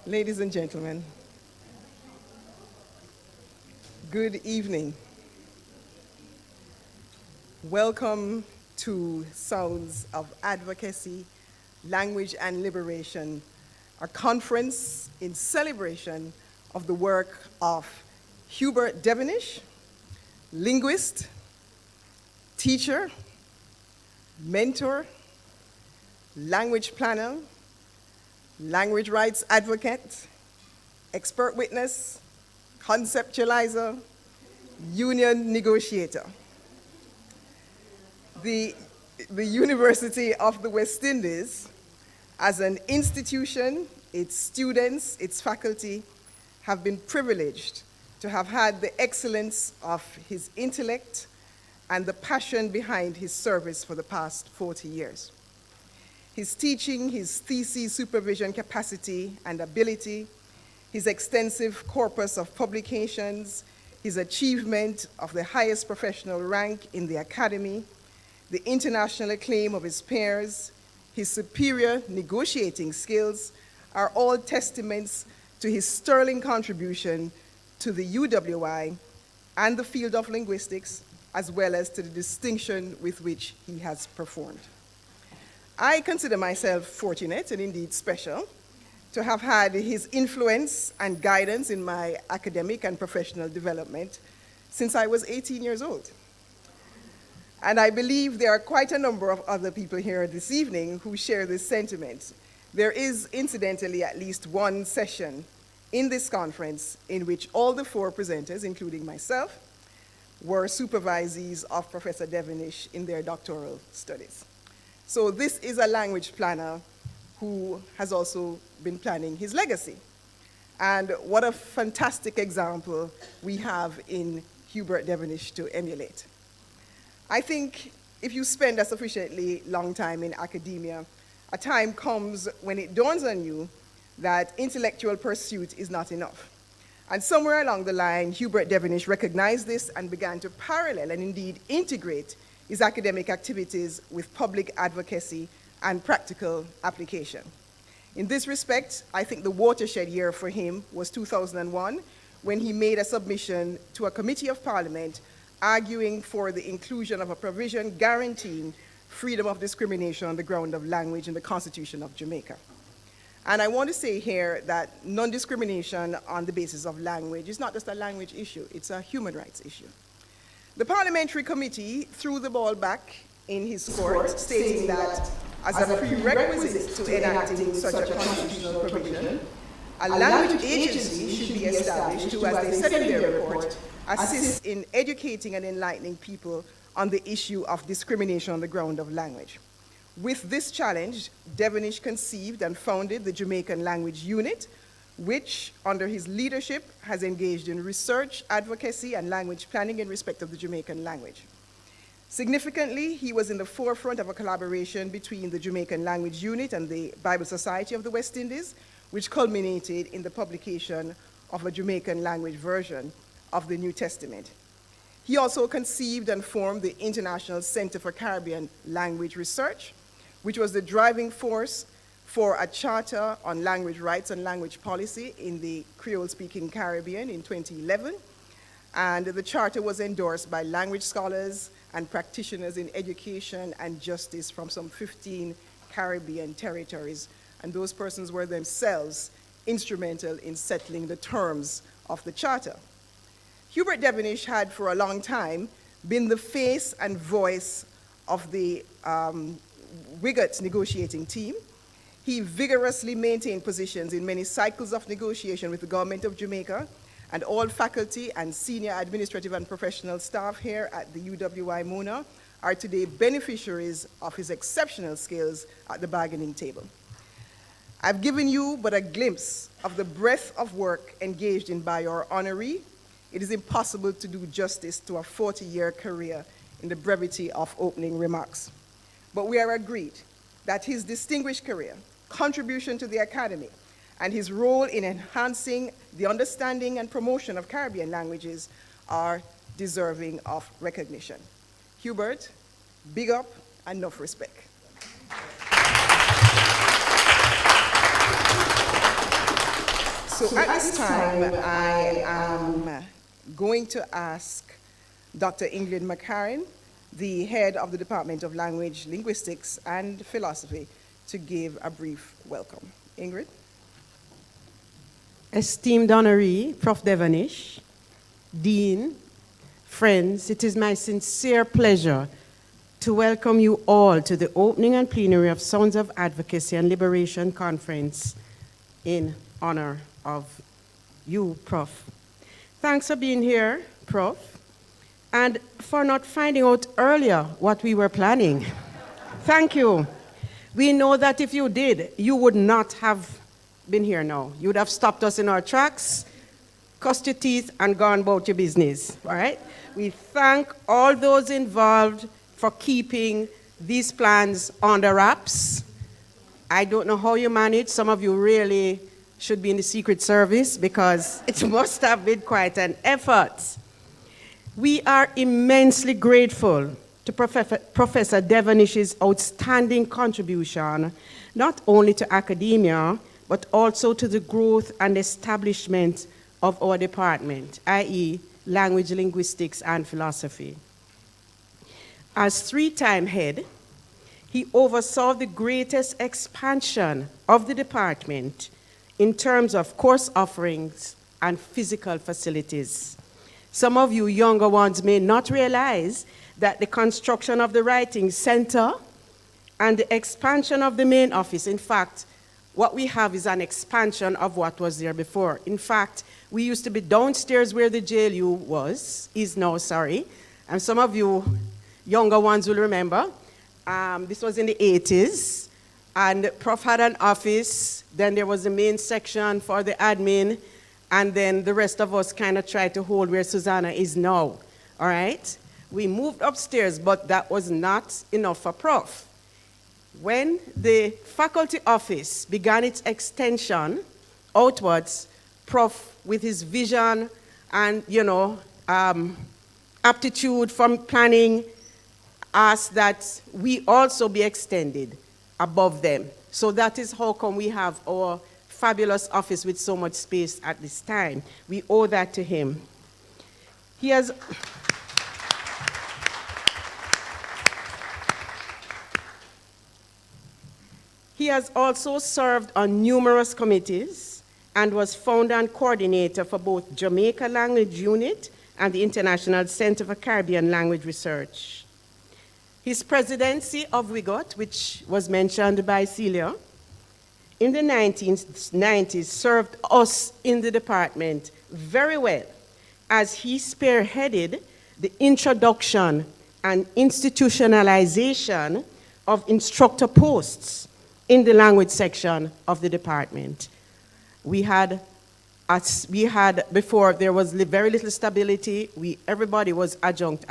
Ladies and gentlemen, good evening. Welcome to Sounds of Advocacy, Language and Liberation, a conference in celebration of the work of Hubert Devenish, linguist, teacher, mentor, language planner, language rights advocate, expert witness, conceptualizer, union negotiator. The University of the West Indies, as an institution, its students, its faculty, have been privileged to have had the excellence of his intellect and the passion behind his service for the past 40 years. His teaching, his thesis supervision capacity and ability, his extensive corpus of publications, his achievement of the highest professional rank in the academy, the international acclaim of his peers, his superior negotiating skills are all testaments to his sterling contribution to the UWI and the field of linguistics, as well as to the distinction with which he has performed. I consider myself fortunate and indeed special to have had his influence and guidance in my academic and professional development since I was 18 years old. And I believe there are quite a number of other people here this evening who share this sentiment. There is, incidentally, at least one session in this conference in which all the four presenters, including myself, were supervisees of Professor Devenish in their doctoral studies. So this is a language planner who has also been planning his legacy. And what a fantastic example we have in Hubert Devenish to emulate. I think if you spend a sufficiently long time in academia, a time comes when it dawns on you that intellectual pursuit is not enough. And somewhere along the line, Hubert Devenish recognized this and began to parallel and indeed integrate his academic activities with public advocacy and practical application. In this respect, I think the watershed year for him was 2001, when he made a submission to a committee of parliament arguing for the inclusion of a provision guaranteeing freedom of discrimination on the ground of language in the Constitution of Jamaica. And I want to say here that non-discrimination on the basis of language is not just a language issue, it's a human rights issue. The parliamentary committee threw the ball back in his court, stating that as a prerequisite to enacting such a constitutional provision, a language agency should be established to, as they said in their report, assist in educating and enlightening people on the issue of discrimination on the ground of language. With this challenge, Devenish conceived and founded the Jamaican Language Unit, which, under his leadership, has engaged in research, advocacy, and language planning in respect of the Jamaican language. Significantly, he was in the forefront of a collaboration between the Jamaican Language Unit and the Bible Society of the West Indies, which culminated in the publication of a Jamaican language version of the New Testament. He also conceived and formed the International Center for Caribbean Language Research, which was the driving force for a charter on language rights and language policy in the Creole-speaking Caribbean in 2011. And the charter was endorsed by language scholars and practitioners in education and justice from some 15 Caribbean territories. And those persons were themselves instrumental in settling the terms of the charter. Hubert Devenish had for a long time been the face and voice of the WIGOT negotiating team. He vigorously maintained positions in many cycles of negotiation with the government of Jamaica, and all faculty and senior administrative and professional staff here at the UWI Mona are today beneficiaries of his exceptional skills at the bargaining table. I've given you but a glimpse of the breadth of work engaged in by our honoree. It is impossible to do justice to a 40-year career in the brevity of opening remarks. But we are agreed that his distinguished career, contribution to the Academy, and his role in enhancing the understanding and promotion of Caribbean languages are deserving of recognition. Hubert, big up and enough respect. So at this time, I am going to ask Dr. Ingrid McCarran, the head of the Department of Language, Linguistics, and Philosophy, to give a brief welcome. Ingrid? Esteemed honoree, Prof. Devonish, Dean, friends, it is my sincere pleasure to welcome you all to the opening and plenary of Sounds of Advocacy and Liberation Conference in honor of you, Prof. Thanks for being here, Prof, and for not finding out earlier what we were planning. Thank you. We know that if you did, you would not have been here now. You would have stopped us in our tracks, cussed your teeth, and gone about your business, all right? We thank all those involved for keeping these plans under wraps. I don't know how you manage. Some of you really should be in the Secret Service because it must have been quite an effort. We are immensely grateful to Professor Devonish's outstanding contribution, not only to academia, but also to the growth and establishment of our department, i.e., Language, Linguistics, and Philosophy. As three-time head, he oversaw the greatest expansion of the department in terms of course offerings and physical facilities. Some of you younger ones may not realize that the construction of the Writing Center and the expansion of the main office, in fact, what we have is an expansion of what was there before. In fact, we used to be downstairs where the JLU is now, sorry. And some of you younger ones will remember. This was in the 80s. And Prof had an office. Then there was the main section for the admin. And then the rest of us kind of tried to hold where Susanna is now. All right? We moved upstairs, but that was not enough for Prof. When the faculty office began its extension outwards, Prof, with his vision and, aptitude from planning, asked that we also be extended above them. So that is how come we have our fabulous office with so much space at this time. We owe that to him. He has... He has also served on numerous committees and was founder and coordinator for both Jamaica Language Unit and the International Center for Caribbean Language Research. His presidency of WIGOT, which was mentioned by Celia, in the 1990s served us in the department very well as he spearheaded the introduction and institutionalization of instructor posts in the language section of the department. We had before there was very little stability. Everybody was adjunct.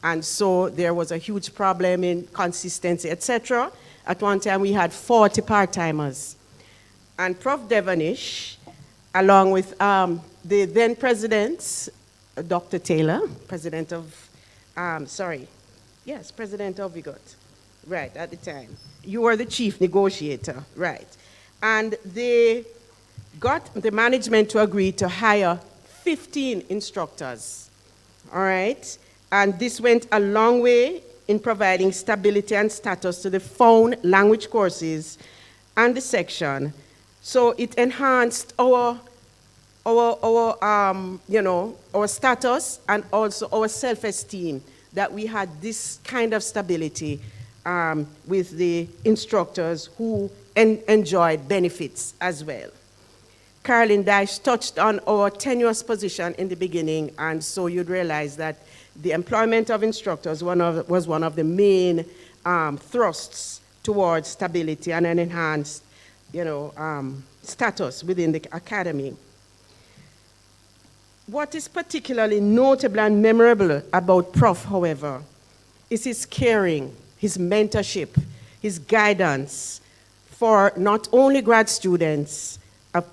And so there was a huge problem in consistency, etc. At one time we had 40 part-timers. And Prof. Devonish, along with the then president, Dr. Taylor, president of WIGOT, right, at the time. You were the chief negotiator, right. And they got the management to agree to hire 15 instructors, all right? And this went a long way in providing stability and status to the found language courses and the section. So it enhanced our status and also our self-esteem that we had this kind of stability with the instructors who enjoyed benefits as well. Carolyn Dash touched on our tenuous position in the beginning, and so you'd realize that the employment of instructors was one of the main thrusts towards stability and an enhanced status within the academy. What is particularly notable and memorable about Prof, however, is his caring, his mentorship, his guidance for not only grad students,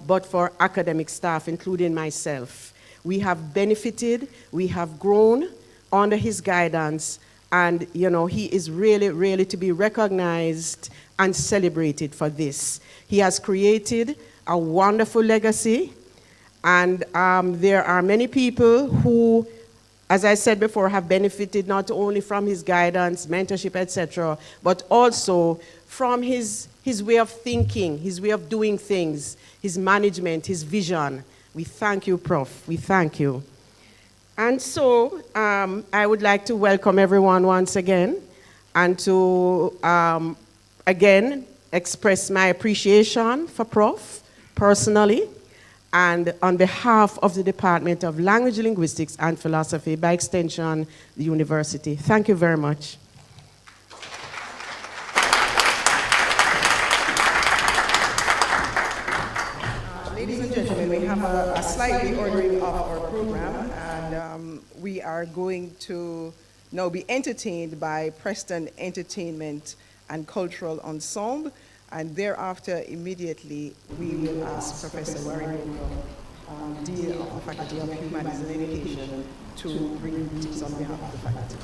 but for academic staff, including myself. We have benefited, we have grown under his guidance, and he is really, really to be recognized and celebrated for this. He has created a wonderful legacy. And there are many people who, as I said before, have benefited not only from his guidance, mentorship, etc., but also from his way of thinking, his way of doing things, his management, his vision. We thank you, Prof. We thank you. And so I would like to welcome everyone once again and to, again, express my appreciation for Prof. personally and on behalf of the Department of Language, Linguistics, and Philosophy, by extension, the university. Thank you very much. Ladies and gentlemen, we have a slight reordering of our program, and we are going to now be entertained by Preston Entertainment and Cultural Ensemble, and thereafter, immediately, we will ask Professor Warren, Dean of the Faculty of Humanities and Education, to bring greetings on behalf of the faculty.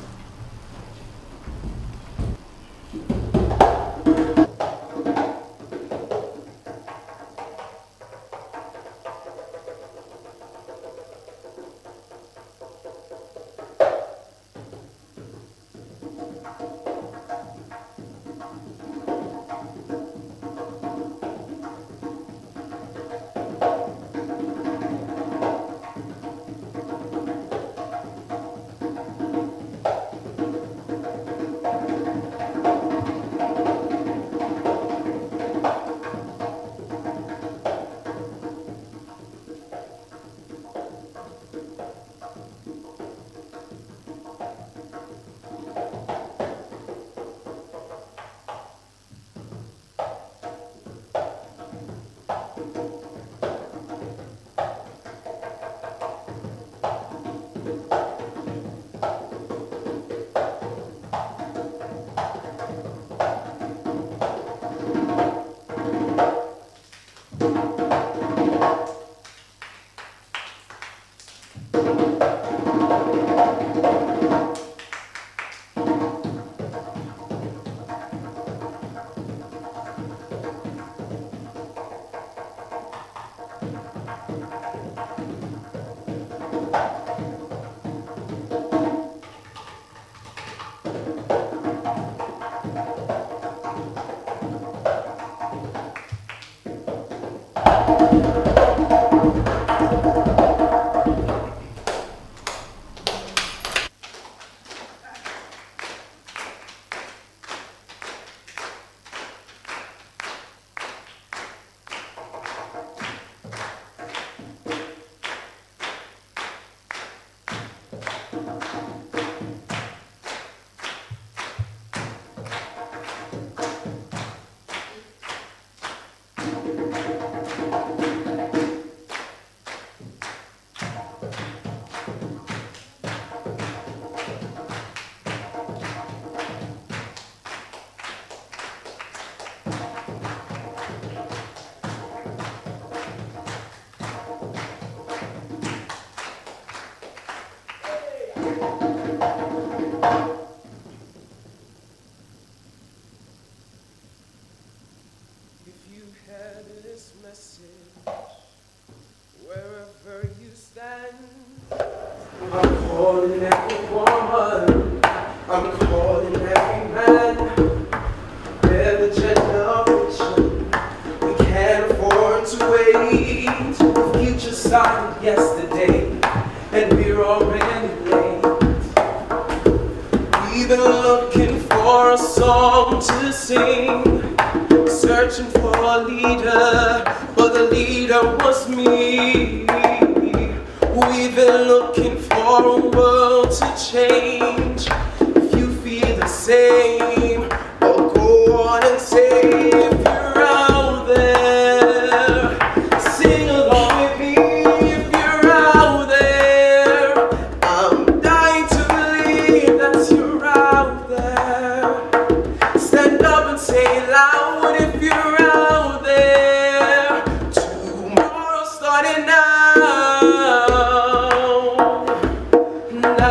Now,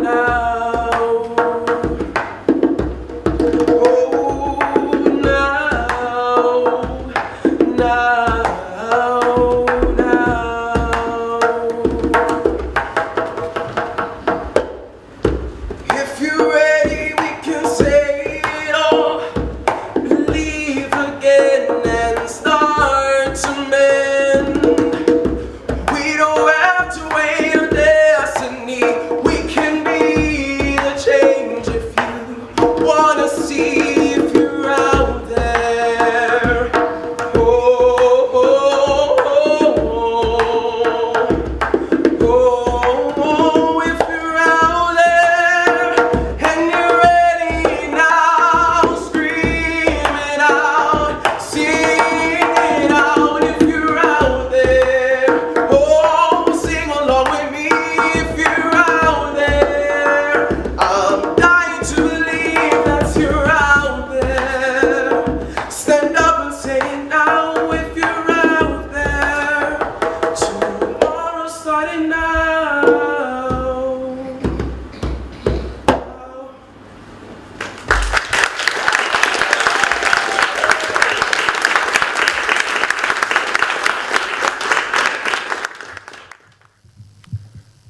now.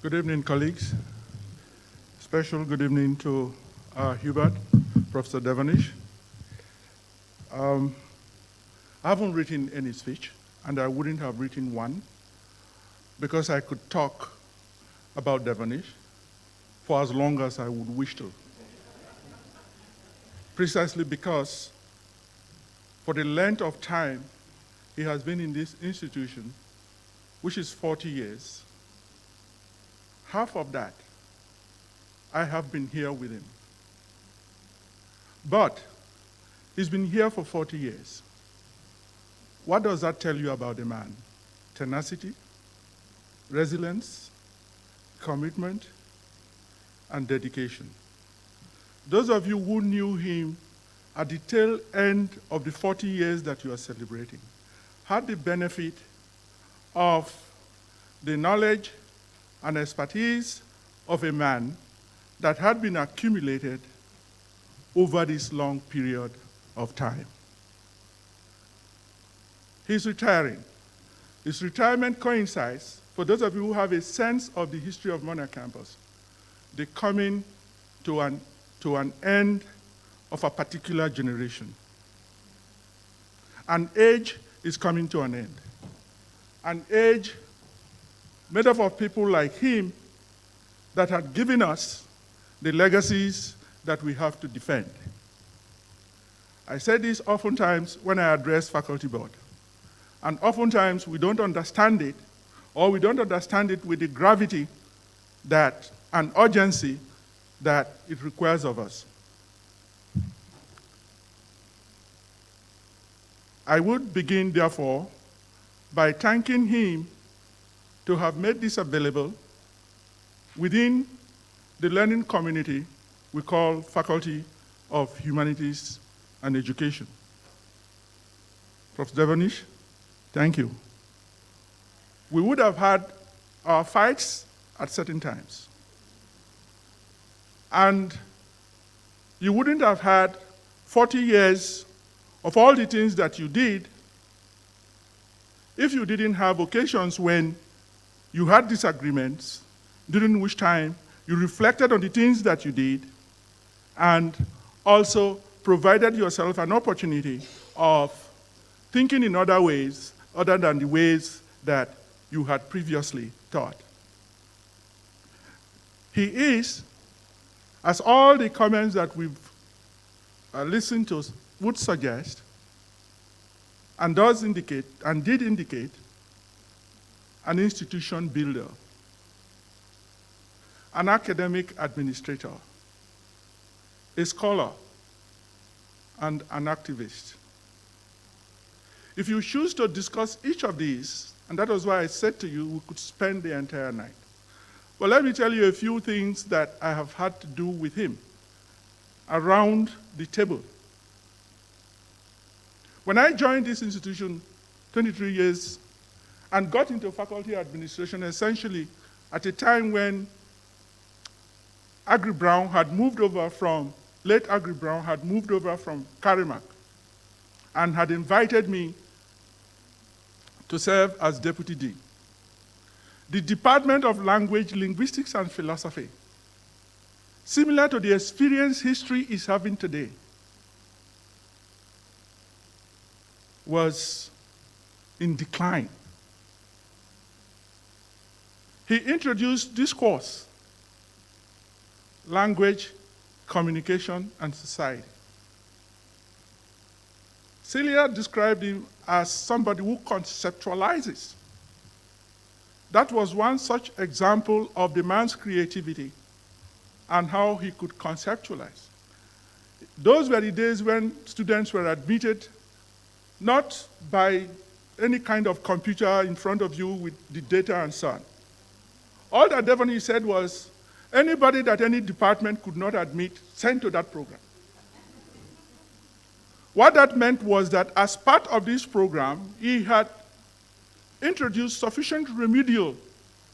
Good evening, colleagues. Special good evening to Hubert, Professor Devonish. I haven't written any speech, and I wouldn't have written one, because I could talk about Devonish for as long as I would wish to. Precisely because for the length of time he has been in this institution, which is 40 years, half of that, I have been here with him. But he's been here for 40 years. What does that tell you about the man? Tenacity, resilience, commitment, and dedication. Those of you who knew him at the tail end of the 40 years that you are celebrating had the benefit of the knowledge and expertise of a man that had been accumulated over this long period of time. He's retiring. His retirement coincides, for those of you who have a sense of the history of Mona campus, the coming to an end of a particular generation. An age is coming to an end. An age made up of people like him that had given us the legacies that we have to defend. I say this oftentimes when I address faculty board. And oftentimes we don't understand it, or we don't understand it with the gravity that and urgency that it requires of us. I would begin, therefore, by thanking him to have made this available within the learning community we call Faculty of Humanities and Education. Prof. Devonish, thank you. We would have had our fights at certain times. And you wouldn't have had 40 years of all the things that you did if you didn't have occasions when you had disagreements, during which time you reflected on the things that you did and also provided yourself an opportunity of thinking in other ways other than the ways that you had previously thought. He is, as all the comments that we've listened to would suggest, and does indicate, and did indicate, an institution builder, an academic administrator, a scholar, and an activist. If you choose to discuss each of these, and that was why I said to you we could spend the entire night. But let me tell you a few things that I have had to do with him around the table. When I joined this institution 23 years and got into faculty administration essentially at a time when Agri Brown had moved over from, late Agri Brown had moved over from Karimak and had invited me to serve as deputy dean. The Department of Language, Linguistics, and Philosophy, similar to the experience history is having today, was in decline. He introduced this course, Language, Communication, and Society. Celia described him as somebody who conceptualizes. That was one such example of the man's creativity and how he could conceptualize. Those were the days when students were admitted not by any kind of computer in front of you with the data and so on. All that Devonish said was, anybody that any department could not admit, sent to that program. What that meant was that as part of this program, he had introduced sufficient remedial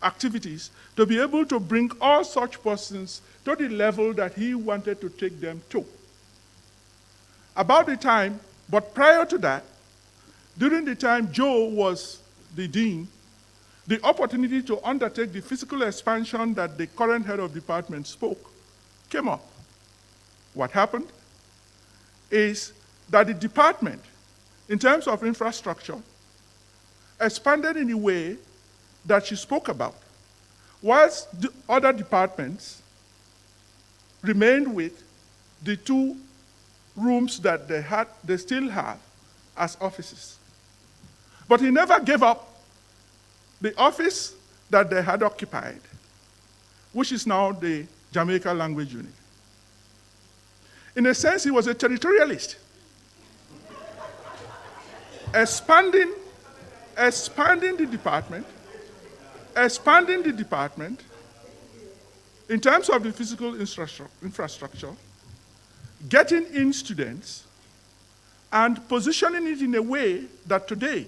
activities to be able to bring all such persons to the level that he wanted to take them to. About the time, but prior to that, during the time Joe was the dean, the opportunity to undertake the physical expansion that the current head of department spoke came up. What happened is that the department, in terms of infrastructure, expanded in a way that she spoke about, whilst the other departments remained with the 2 rooms that they still have as offices. But he never gave up the office that they had occupied, which is now the Jamaica Language Unit. In a sense, he was a territorialist, expanding the department in terms of the physical infrastructure, getting in students, and positioning it in a way that today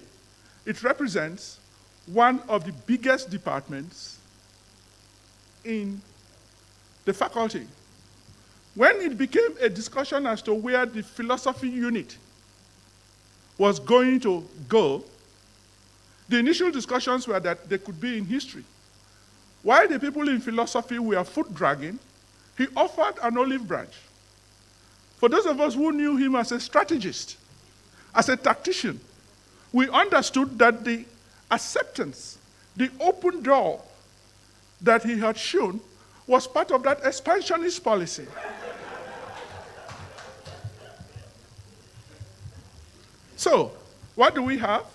it represents one of the biggest departments in the faculty. When it became a discussion as to where the philosophy unit was going to go, the initial discussions were that they could be in history. While the people in philosophy were foot dragging, he offered an olive branch. For those of us who knew him as a strategist, as a tactician, we understood that the acceptance, the open door that he had shown was part of that expansionist policy. So, what do we have?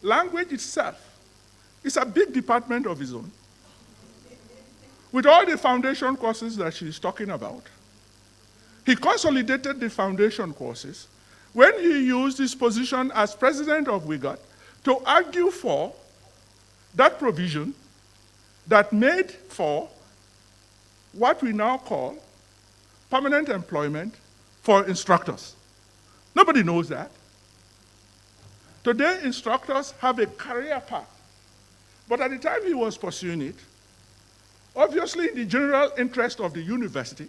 Language itself is a big department of its own, with all the foundation courses that she's talking about. He consolidated the foundation courses when he used his position as president of WIGOT to argue for that provision that made for what we now call permanent employment for instructors. Nobody knows that. Today, instructors have a career path. But at the time he was pursuing it, obviously in the general interest of the university,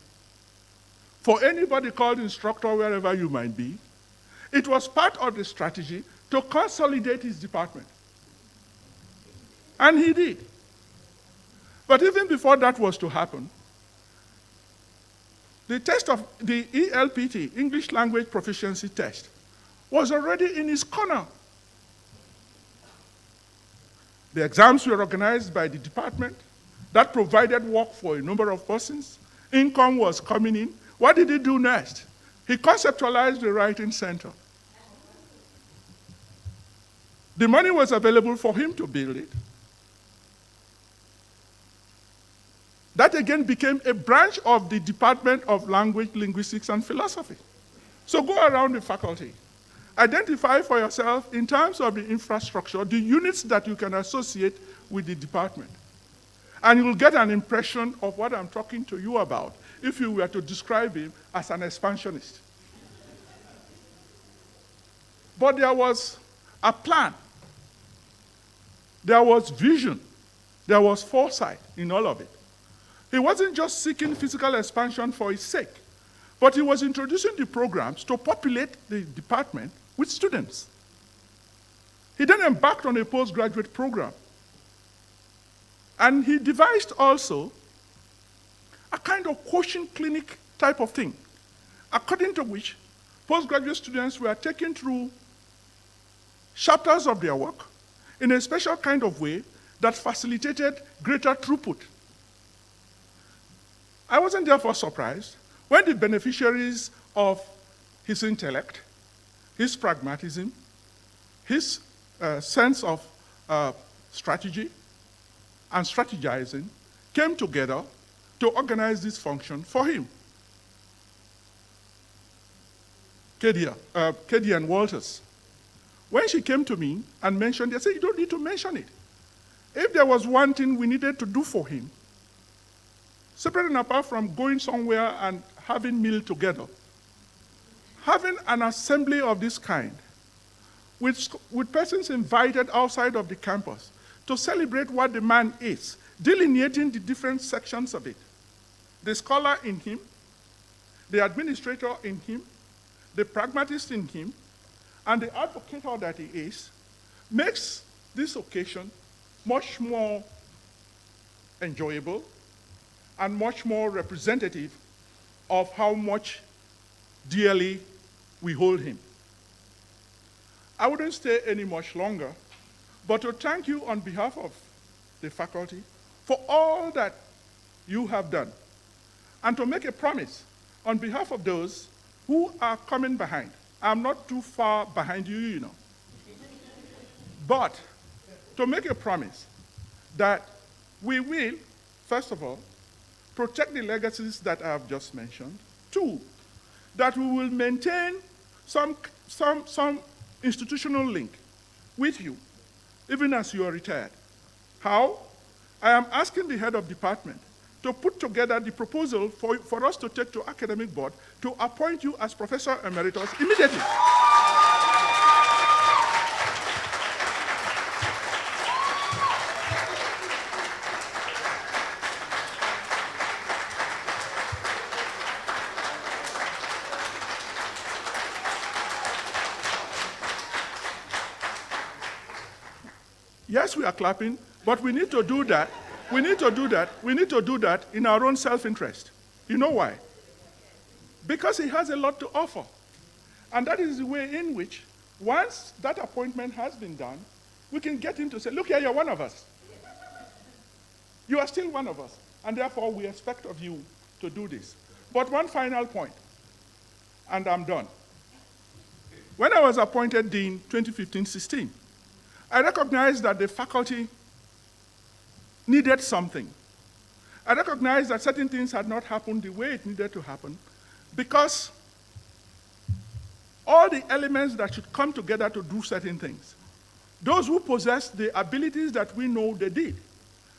for anybody called instructor wherever you might be, it was part of the strategy to consolidate his department. And he did. But even before that was to happen, the test of the ELPT, English Language Proficiency Test, was already in his corner. The exams were organized by the department. That provided work for a number of persons. Income was coming in. What did he do next? He conceptualized the writing center. The money was available for him to build it. That again became a branch of the Department of Language, Linguistics, and Philosophy. So go around the faculty. Identify for yourself, in terms of the infrastructure, the units that you can associate with the department. And you will get an impression of what I'm talking to you about if you were to describe him as an expansionist. But there was a plan. There was vision. There was foresight in all of it. He wasn't just seeking physical expansion for its sake, but he was introducing the programs to populate the department with students. He then embarked on a postgraduate program. And he devised also a kind of quotient clinic type of thing, according to which postgraduate students were taken through chapters of their work in a special kind of way that facilitated greater throughput. I wasn't therefore surprised when the beneficiaries of his intellect, his pragmatism, his sense of strategy and strategizing came together to organize this function for him. Katie and Walters, when she came to me and mentioned it, I said, you don't need to mention it. If there was one thing we needed to do for him, separate and apart from going somewhere and having meal together, having an assembly of this kind, with persons invited outside of the campus to celebrate what the man is, delineating the different sections of it. The scholar in him, the administrator in him, the pragmatist in him, and the advocator that he is, makes this occasion much more enjoyable and much more representative of how much dearly we hold him. I wouldn't stay any much longer, but to thank you on behalf of the faculty for all that you have done, and to make a promise on behalf of those who are coming behind. I'm not too far behind you, you know. But to make a promise that we will, first of all, protect the legacies that I have just mentioned. Two, that we will maintain some institutional link with you, even as you are retired. How? I am asking the head of department to put together the proposal for us to take to academic board to appoint you as Professor Emeritus immediately. Yes, we are clapping, but we need to do that. We need to do that in our own self-interest. You know why? Because he has a lot to offer. And that is the way in which, once that appointment has been done, we can get him to say, look here, you're one of us. You are still one of us. And therefore, we expect of you to do this. But one final point, and I'm done. When I was appointed Dean 2015-16, I recognized that the faculty needed something. I recognized that certain things had not happened the way it needed to happen because all the elements that should come together to do certain things, those who possessed the abilities that we know they did,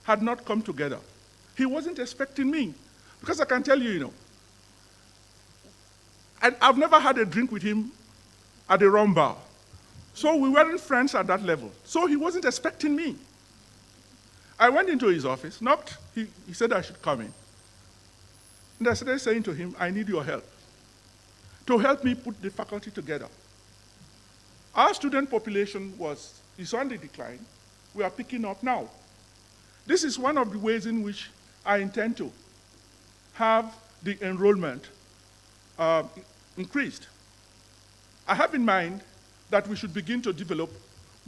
had not come together. He wasn't expecting me, because I can tell you, you know, I've never had a drink with him at a rum bar. So we weren't friends at that level. So he wasn't expecting me. I went into his office, knocked, he said I should come in. And I started saying to him, I need your help to help me put the faculty together. Our student population is on the decline. We are picking up now. This is one of the ways in which I intend to have the enrollment increased. I have in mind that we should begin to develop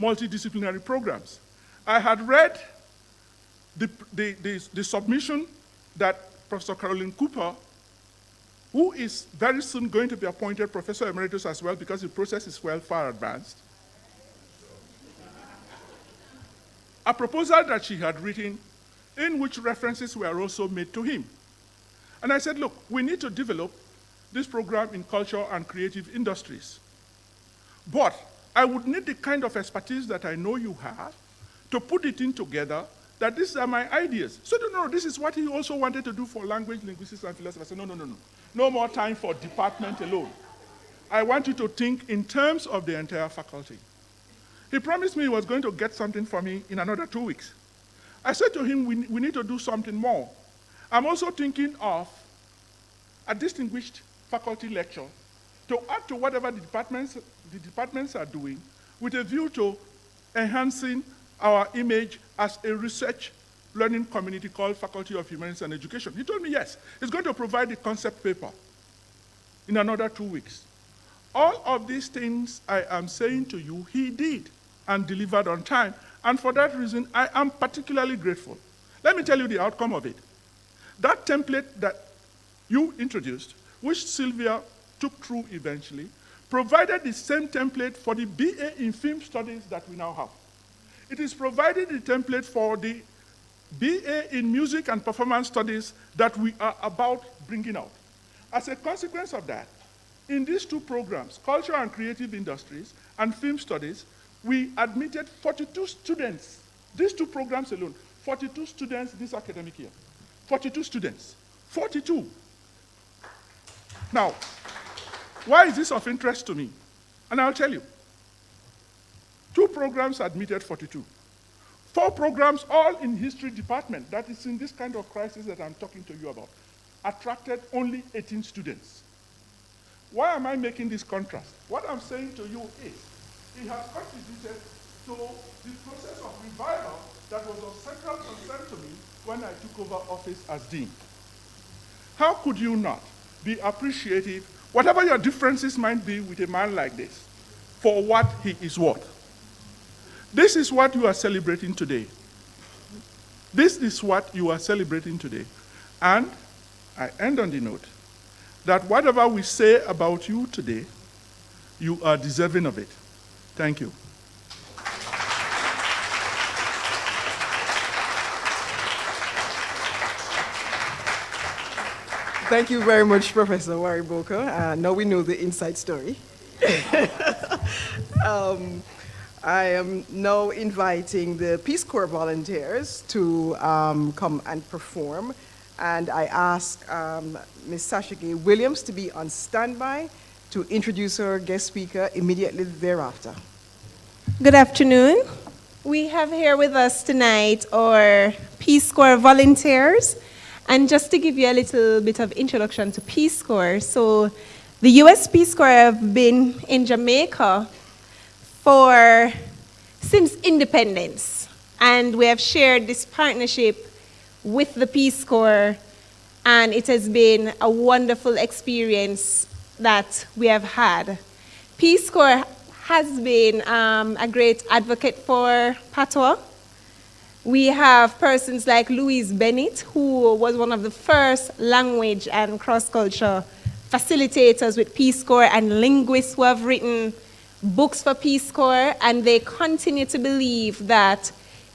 multidisciplinary programs. I had read the submission that Professor Caroline Cooper, who is very soon going to be appointed Professor Emeritus as well because the process is well far advanced, a proposal that she had written in which references were also made to him. And I said, look, we need to develop this program in culture and creative industries. But I would need the kind of expertise that I know you have to put it in together, that these are my ideas. So no, this is what he also wanted to do for language, linguistics, and philosophy. I said, no. No more time for department alone. I want you to think in terms of the entire faculty. He promised me he was going to get something for me in another 2 weeks. I said to him, we need to do something more. I'm also thinking of a distinguished faculty lecture to add to whatever the departments are doing with a view to enhancing our image as a research learning community called Faculty of Humanities and Education. He told me, yes, he's going to provide the concept paper in another 2 weeks. All of these things I am saying to you, he did and delivered on time. And for that reason, I am particularly grateful. Let me tell you the outcome of it. That template that you introduced, which Sylvia took through eventually, provided the same template for the BA in Film Studies that we now have. It is provided the template for the BA in Music and Performance Studies that we are about bringing out. As a consequence of that, in these two programs, Culture and Creative Industries and Film Studies, we admitted 42 students, these two programs alone, 42 students this academic year. 42 students, 42. Now, why is this of interest to me? And I'll tell you. 2 programs admitted 42. 4 programs, all in history department, that is in this kind of crisis that I'm talking to you about, attracted only 18 students. Why am I making this contrast? What I'm saying to you is, he has contributed to the process of revival that was of central concern to me when I took over office as dean. How could you not be appreciative, whatever your differences might be with a man like this, for what he is worth? This is what you are celebrating today. This is what you are celebrating today. And I end on the note that whatever we say about you today, you are deserving of it. Thank you. Thank you very much, Professor Wariboka. Now we know the inside story. I am now inviting the Peace Corps volunteers to come and perform. And I ask Ms. Sasha Gay Williams to be on standby to introduce our guest speaker immediately thereafter. Good afternoon. We have here with us tonight our Peace Corps volunteers. And just to give you a little bit of introduction to Peace Corps, so the U.S. Peace Corps have been in Jamaica since independence. And we have shared this partnership with the Peace Corps, and it has been a wonderful experience that we have had. Peace Corps has been a great advocate for patois. We have persons like Louise Bennett, who was one of the first language and cross-culture facilitators with Peace Corps, and linguists who have written books for Peace Corps, and they continue to believe that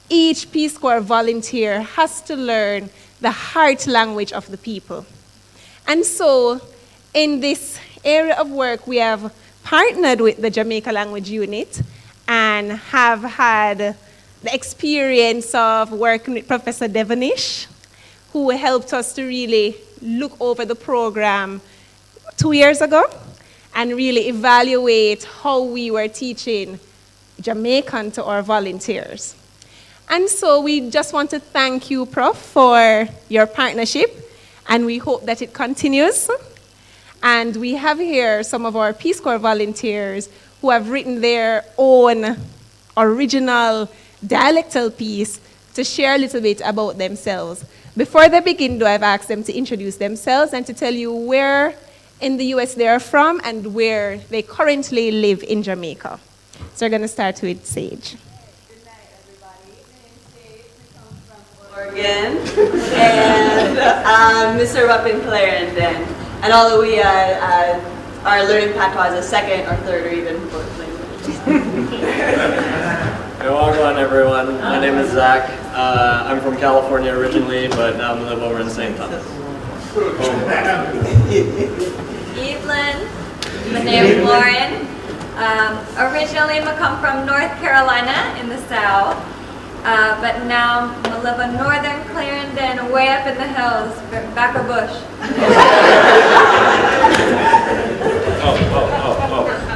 each Peace Corps volunteer has to learn the heart language of the people. And so, in this area of work, we have partnered with the Jamaica Language Unit and have had the experience of working with Professor Devonish, who helped us to really look over the program 2 years ago and really evaluate how we were teaching Jamaican to our volunteers. And so we just want to thank you, Prof, for your partnership, and we hope that it continues. And we have here some of our Peace Corps volunteers who have written their own original dialectal piece to share a little bit about themselves. Before they begin, though, I've asked them to introduce themselves and to tell you where in the US they are from and where they currently live in Jamaica. So we're going to start with Sage. Good night, everybody. My name is Sage. We come from Oregon. And Mr. Ruppin Clarendon. And although we are learning patois as a second or third or even fourth language. Hello, everyone. My name is Zach. I'm from California originally, but now I live over in St. Thomas. Evelyn. My name is Lauren. Originally, I come from North Carolina in the south, but now I live in northern Clarendon, way up in the hills, back of bush.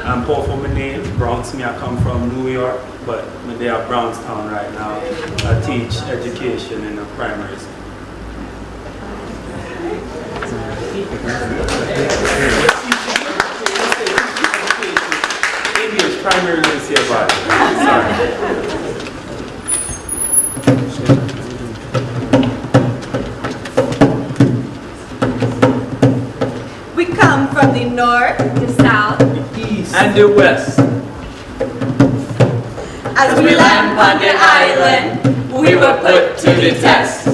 I'm Paul for my name, Bronx. Me, I come from New York, but I'm there at Brownstown right now. I teach education in a primary school. English, primary literacy advice. Sorry. We come from the north, The south. And the West. as we land on the island, We were put to the test.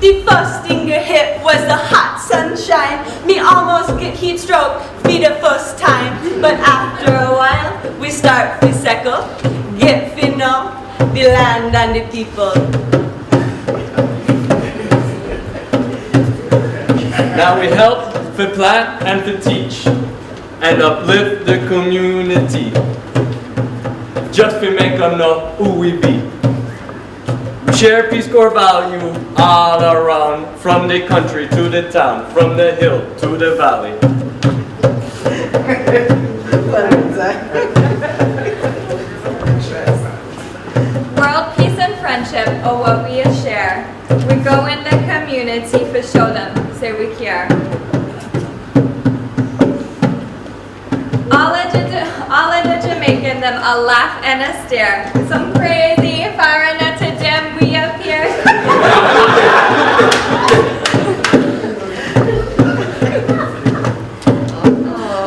The first thing you hit was the hot sunshine. Me almost get heat stroke for the first time. But after a while, we start to settle, get to know the land and the people. Now we help to plant and to teach and uplift the community. Just to make them know who we be. We share Peace Corps value all around, from the country to the town, from the hill to the valley. World peace and friendship are what we share. We go in the community for show them, say we care. All of the Jamaican them a laugh and a stare. Some crazy foreigner to them we appear.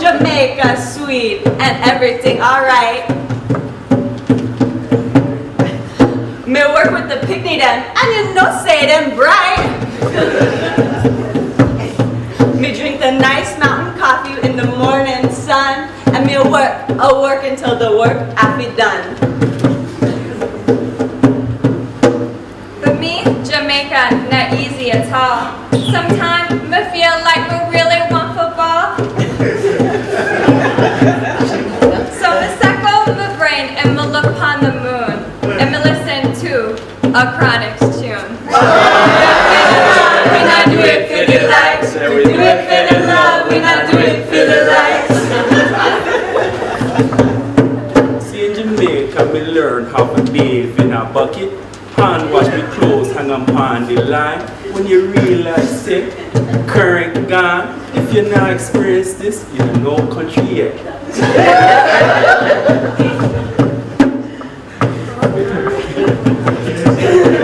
Jamaica sweet and everything alright. Me work with the picnic them and you know say them bright. Me drink the nice mountain coffee in the morning sun, and me I'll work until the work I be done. For me, Jamaica not easy at all. Sometimes me feel like we really want football. So me circle my brain and me look upon the moon and me listen to a Chronix tune. We not do it for the likes, we do it for the love. We not do it for the likes. See, in Jamaica, me learn how to bathe in a bucket, hand wash me clothes, hang them on the line. When you realize sick, current gone, if you not experience this, you don't know country yet.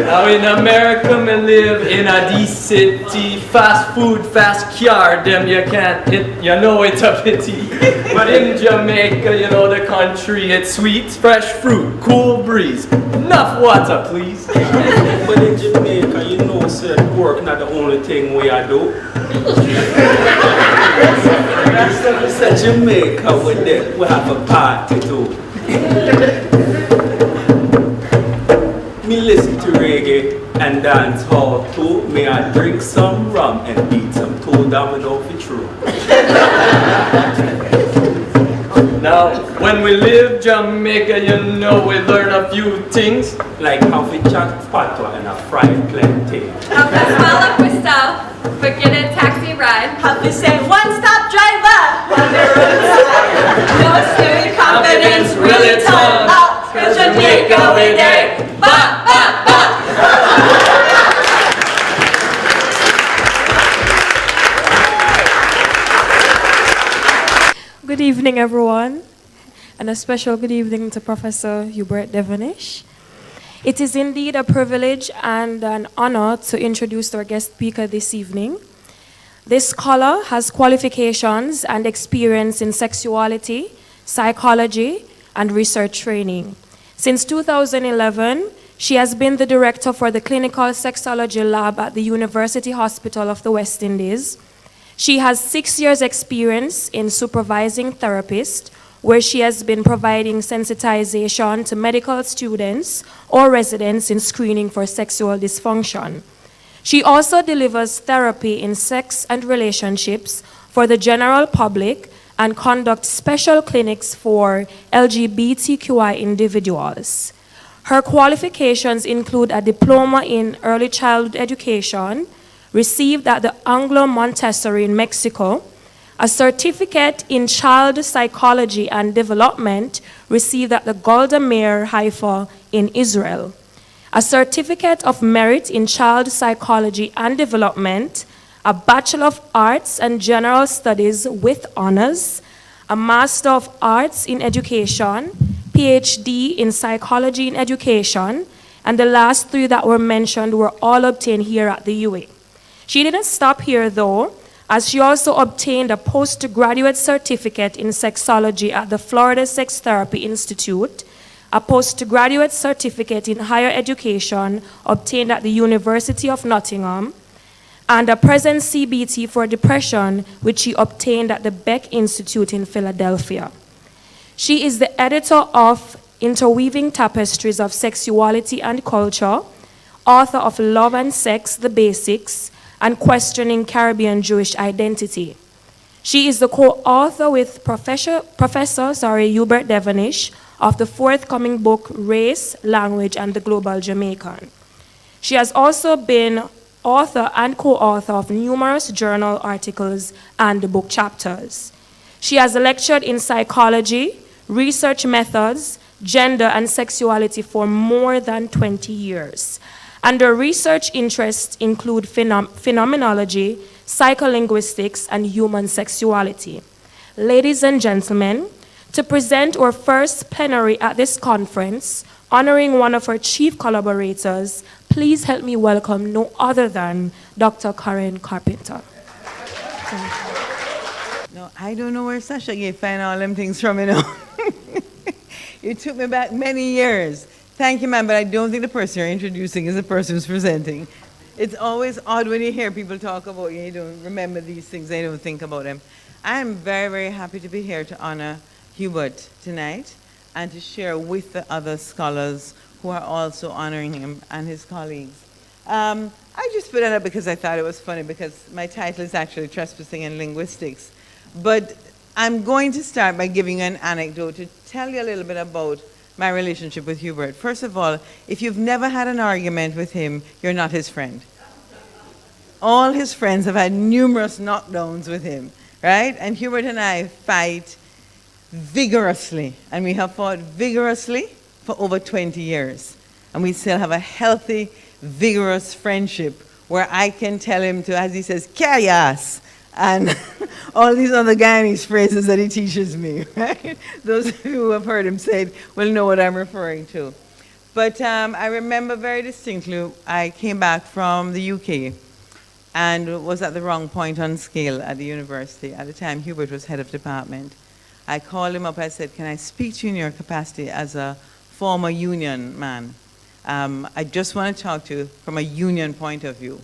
Now in America, me live in a D-city, fast food, fast car, them you can't hit, you know it's a pity. But in Jamaica, you know the country, it's sweet, fresh fruit, cool breeze, enough water please. But in Jamaica, you know, sir, work not the only thing we I do. Rest of us at Jamaica with them, we have a party too. Me listen to reggae and dance hall too. May I drink some rum and beat some toe domino for true. Now, when we live Jamaica, you know we learn a few things. Like how we chat patois and a fried plantain. How to smell up with style, forget a taxi ride. Have to say one-stop driver on the roadside. No silly confidence, really turn up. Cause Jamaica we there. Ba, ba, ba. Good evening, everyone, and a special good evening to Professor Hubert Devonish. It is indeed a privilege and an honor to introduce our guest speaker this evening. This scholar has qualifications and experience in sexuality, psychology, and research training. Since 2011, she has been the director for the Clinical Sexology Lab at the University Hospital of the West Indies. She has 6 years' experience in supervising therapists, where she has been providing sensitization to medical students or residents in screening for sexual dysfunction. She also delivers therapy in sex and relationships for the general public and conducts special clinics for LGBTQI individuals. Her qualifications include a diploma in early childhood education, received at the Anglo Montessori in Mexico, a certificate in child psychology and development received at the Golda Meir Haifa in Israel, a certificate of merit in child psychology and development, a Bachelor of Arts and General Studies with honors, a Master of Arts in Education, PhD in Psychology in Education, and the last three that were mentioned were all obtained here at the UA. She didn't stop here though, as she also obtained a postgraduate certificate in sexology at the Florida Sex Therapy Institute, a postgraduate certificate in higher education obtained at the University of Nottingham, and a present CBT for depression, which she obtained at the Beck Institute in Philadelphia. She is the editor of Interweaving Tapestries of Sexuality and Culture, author of Love and Sex, The Basics, and Questioning Caribbean Jewish Identity. She is the co-author with Professor Hubert Devonish of the forthcoming book, Race, Language, and the Global Jamaican. She has also been author and co-author of numerous journal articles and book chapters. She has lectured in psychology, research methods, gender, and sexuality for more than 20 years. And her research interests include phenomenology, psycholinguistics, and human sexuality. Ladies and gentlemen, to present our first plenary at this conference, honoring one of our chief collaborators, please help me welcome no other than Dr. Karen Carpenter. No, I don't know where Sasha gave find all them things from, you know. You took me back many years. Thank you, ma'am, but I don't think the person you're introducing is the person who's presenting. It's always odd when you hear people talk about you don't remember these things, they don't think about them. I'm very, very happy to be here to honor Hubert tonight and to share with the other scholars who are also honoring him and his colleagues. I just put it up because I thought it was funny because my title is actually Trespassing in Linguistics. But I'm going to start by giving you an anecdote to tell you a little bit about my relationship with Hubert. First of all, if you've never had an argument with him, you're not his friend. All his friends have had numerous knockdowns with him, right? And Hubert and I fight vigorously, and we have fought vigorously for over 20 years. And we still have a healthy, vigorous friendship where I can tell him to, as he says, carry ass, and all these other Guyanese phrases that he teaches me, right? Those of you who have heard him say it will know what I'm referring to. But I remember very distinctly, I came back from the UK and was at the wrong point on scale at the university. At the time, Hubert was head of department. I called him up, I said, can I speak to you in your capacity as a former union man? I just want to talk to you from a union point of view.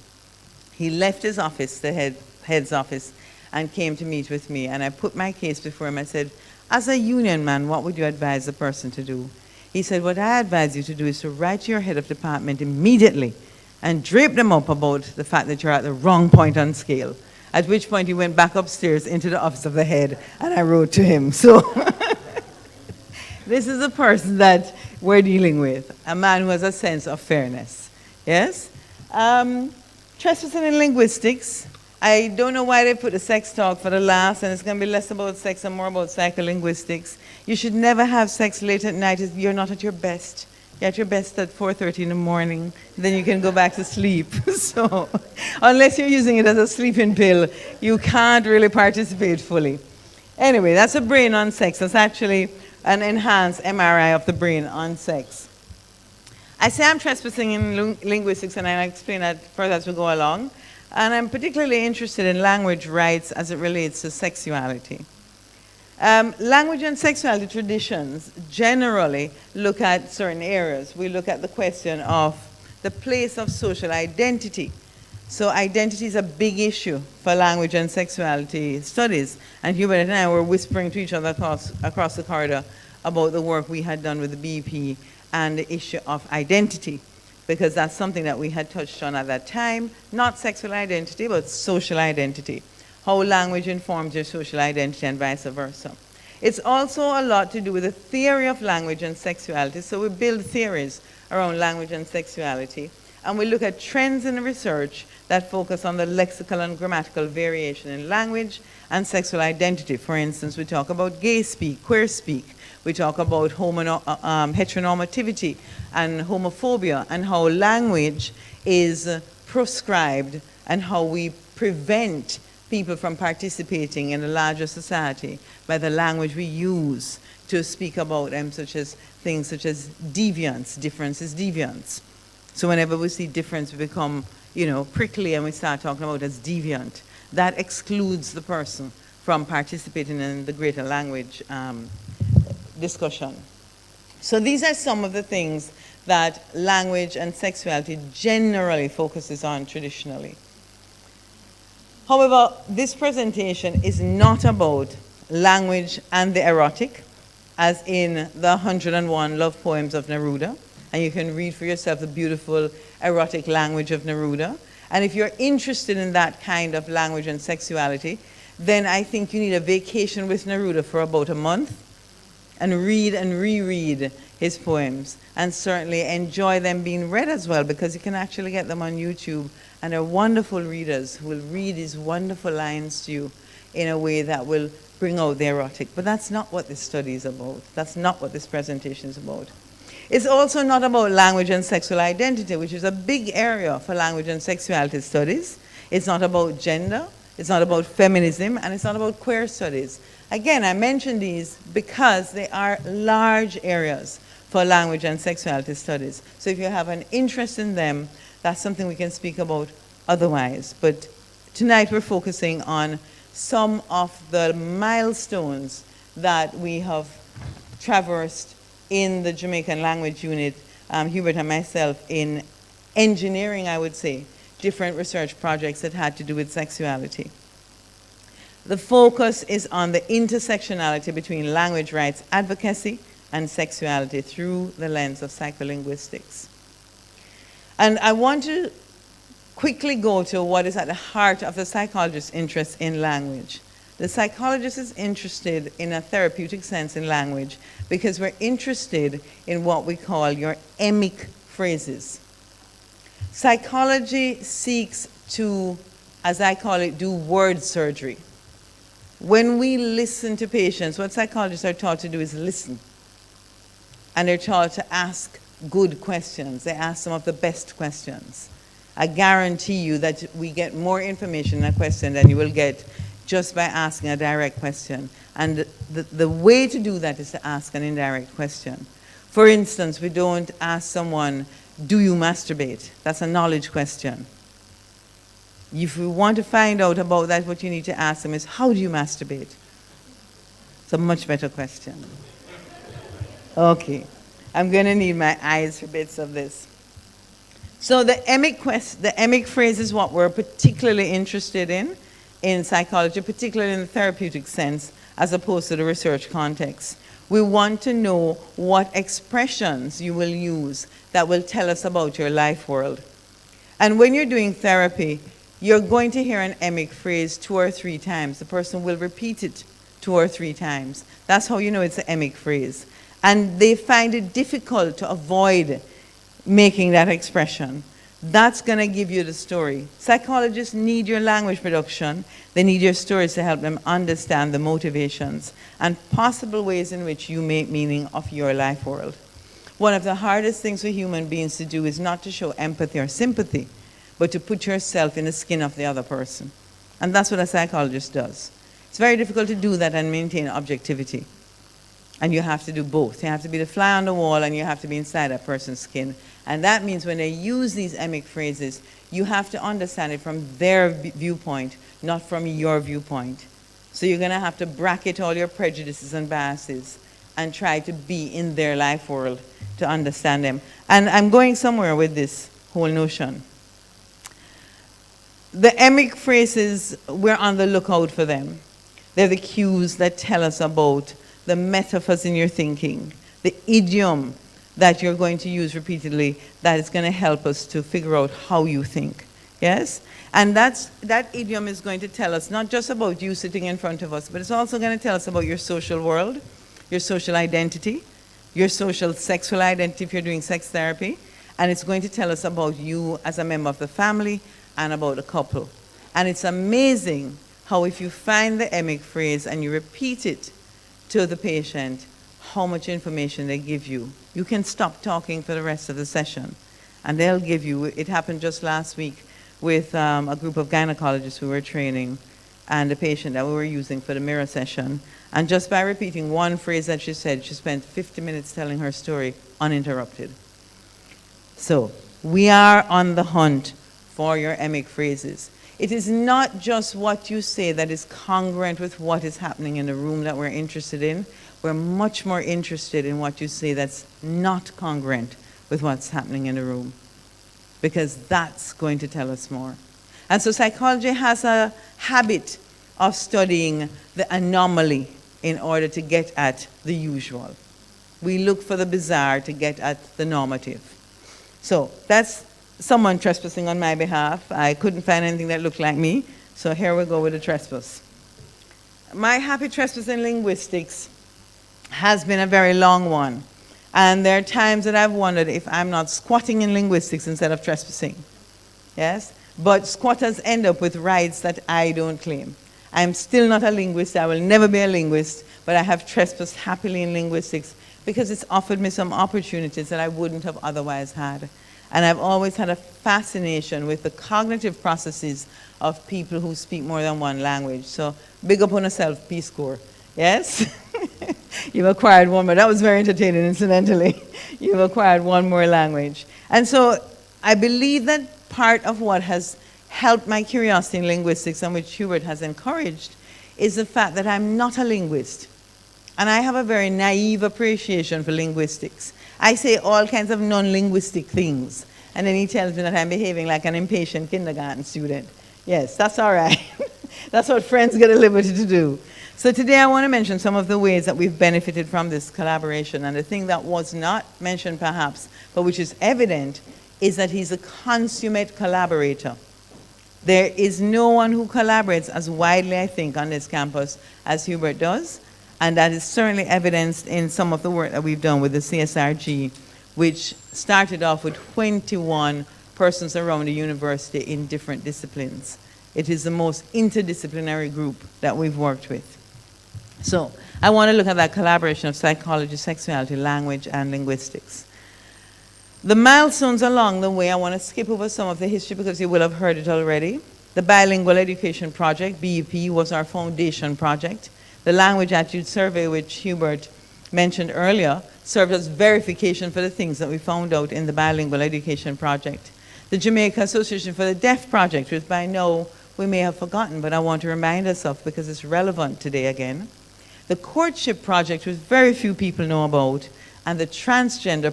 He left his office, the head's office, and came to meet with me. And I put my case before him. I said, as a union man, what would you advise the person to do? He said, what I advise you to do is to write to your head of department immediately and drape them up about the fact that you're at the wrong point on scale. At which point he went back upstairs into the office of the head, and I wrote to him. So this is a person that we're dealing with, a man who has a sense of fairness. Yes? Trespassing in linguistics. I don't know why they put the sex talk for the last, and it's going to be less about sex and more about psycholinguistics. You should never have sex late at night. You're not at your best. You're at your best at 4:30 in the morning. Then you can go back to sleep. So unless you're using it as a sleeping pill, you can't really participate fully. Anyway, that's a brain on sex. That's actually an enhanced MRI of the brain on sex. I say I'm trespassing in linguistics, and I'll explain that further as we go along. And I'm particularly interested in language rights as it relates to sexuality. Language and sexuality traditions generally look at certain areas. We look at the question of the place of social identity. So identity is a big issue for language and sexuality studies. And Hubert and I were whispering to each other across the corridor about the work we had done with the BP and the issue of identity, because that's something that we had touched on at that time, not sexual identity, but social identity. How language informs your social identity and vice versa. It's also a lot to do with the theory of language and sexuality. So we build theories around language and sexuality, and we look at trends in research that focus on the lexical and grammatical variation in language and sexual identity. For instance, we talk about gay speak, queer speak. We talk about heteronormativity and homophobia, and how language is prescribed and how we prevent people from participating in a larger society by the language we use to speak about them, such as things such as deviance. Difference is deviance. So whenever we see difference, we become, prickly, and we start talking about it as deviant. That excludes the person from participating in the greater language discussion. So these are some of the things that language and sexuality generally focuses on traditionally. However, this presentation is not about language and the erotic, as in the 101 love poems of Neruda. And you can read for yourself the beautiful erotic language of Neruda. And if you're interested in that kind of language and sexuality, then I think you need a vacation with Neruda for about a month and read and reread his poems, and certainly enjoy them being read as well, because you can actually get them on YouTube, and they're wonderful readers who will read these wonderful lines to you in a way that will bring out the erotic. But that's not what this study is about. That's not what this presentation is about. It's also not about language and sexual identity, which is a big area for language and sexuality studies. It's not about gender. It's not about feminism, and it's not about queer studies. Again, I mention these because they are large areas for language and sexuality studies. So if you have an interest in them, that's something we can speak about otherwise. But tonight we're focusing on some of the milestones that we have traversed in the Jamaican Language Unit, Hubert and myself, in engineering, I would say, different research projects that had to do with sexuality. The focus is on the intersectionality between language rights advocacy and sexuality through the lens of psycholinguistics. And I want to quickly go to what is at the heart of the psychologist's interest in language. The psychologist is interested in a therapeutic sense in language because we're interested in what we call your emic phrases. Psychology seeks to, as I call it, do word surgery. When we listen to patients, what psychologists are taught to do is listen. And they're taught to ask good questions. They ask some of the best questions. I guarantee you that we get more information in a question than you will get just by asking a direct question. And the way to do that is to ask an indirect question. For instance, we don't ask someone, do you masturbate? That's a knowledge question. If you want to find out about that, what you need to ask them is, how do you masturbate? It's a much better question. Okay, I'm going to need my eyes for bits of this. So the emic phrase is what we're particularly interested in psychology, particularly in the therapeutic sense, as opposed to the research context. We want to know what expressions you will use that will tell us about your life world. And when you're doing therapy, you're going to hear an emic phrase 2 or 3 times. The person will repeat it 2 or 3 times. That's how you know it's an emic phrase. And they find it difficult to avoid making that expression. That's going to give you the story. Psychologists need your language production. They need your stories to help them understand the motivations and possible ways in which you make meaning of your life world. One of the hardest things for human beings to do is not to show empathy or sympathy, but to put yourself in the skin of the other person. And that's what a psychologist does. It's very difficult to do that and maintain objectivity. And you have to do both. You have to be the fly on the wall and you have to be inside that person's skin. And that means when they use these emic phrases, you have to understand it from their viewpoint, not from your viewpoint. So you're going to have to bracket all your prejudices and biases and try to be in their life world to understand them. And I'm going somewhere with this whole notion. The emic phrases, we're on the lookout for them. They're the cues that tell us about the metaphors in your thinking, the idiom that you're going to use repeatedly that is going to help us to figure out how you think. Yes? And that idiom is going to tell us not just about you sitting in front of us, but it's also going to tell us about your social world, your social identity, your social sexual identity if you're doing sex therapy, and it's going to tell us about you as a member of the family and about a couple. And it's amazing how if you find the emic phrase and you repeat it to the patient, how much information they give you. You can stop talking for the rest of the session, and they'll give you, it happened just last week with a group of gynecologists who were training and a patient that we were using for the mirror session. And just by repeating one phrase that she said, she spent 50 minutes telling her story uninterrupted. So we are on the hunt for your emic phrases. It is not just what you say that is congruent with what is happening in the room that we're interested in. We're much more interested in what you say that's not congruent with what's happening in the room, because that's going to tell us more. And so psychology has a habit of studying the anomaly in order to get at the usual. We look for the bizarre to get at the normative. So that's someone trespassing on my behalf. I couldn't find anything that looked like me, so here we go with the trespass. My happy trespass in linguistics has been a very long one. And there are times that I've wondered if I'm not squatting in linguistics instead of trespassing. Yes? But squatters end up with rights that I don't claim. I'm still not a linguist. I will never be a linguist, but I have trespassed happily in linguistics because it's offered me some opportunities that I wouldn't have otherwise had. And I've always had a fascination with the cognitive processes of people who speak more than one language. So big up on yourself, Peace Corps. Yes? You've acquired one more. That was very entertaining, incidentally. You've acquired one more language. And so I believe that part of what has helped my curiosity in linguistics, and which Hubert has encouraged, is the fact that I'm not a linguist. And I have a very naive appreciation for linguistics. I say all kinds of non-linguistic things, and then he tells me that I'm behaving like an impatient kindergarten student. Yes, that's all right. That's what friends get at liberty to do. So today I want to mention some of the ways that we've benefited from this collaboration. And the thing that was not mentioned perhaps, but which is evident, is that he's a consummate collaborator. There is no one who collaborates as widely, I think, on this campus as Hubert does. And that is certainly evidenced in some of the work that we've done with the CSRG, which started off with 21 persons around the university in different disciplines. It is the most interdisciplinary group that we've worked with. So I want to look at that collaboration of psychology, sexuality, language, and linguistics. The milestones along the way, I want to skip over some of the history because you will have heard it already. The Bilingual Education Project, BEP, was our foundation project. The Language Attitude Survey, which Hubert mentioned earlier, served as verification for the things that we found out in the Bilingual Education Project. The Jamaica Association for the Deaf Project, which by now we may have forgotten, but I want to remind us of because it's relevant today again. The Courtship Project, which very few people know about, and the Transgender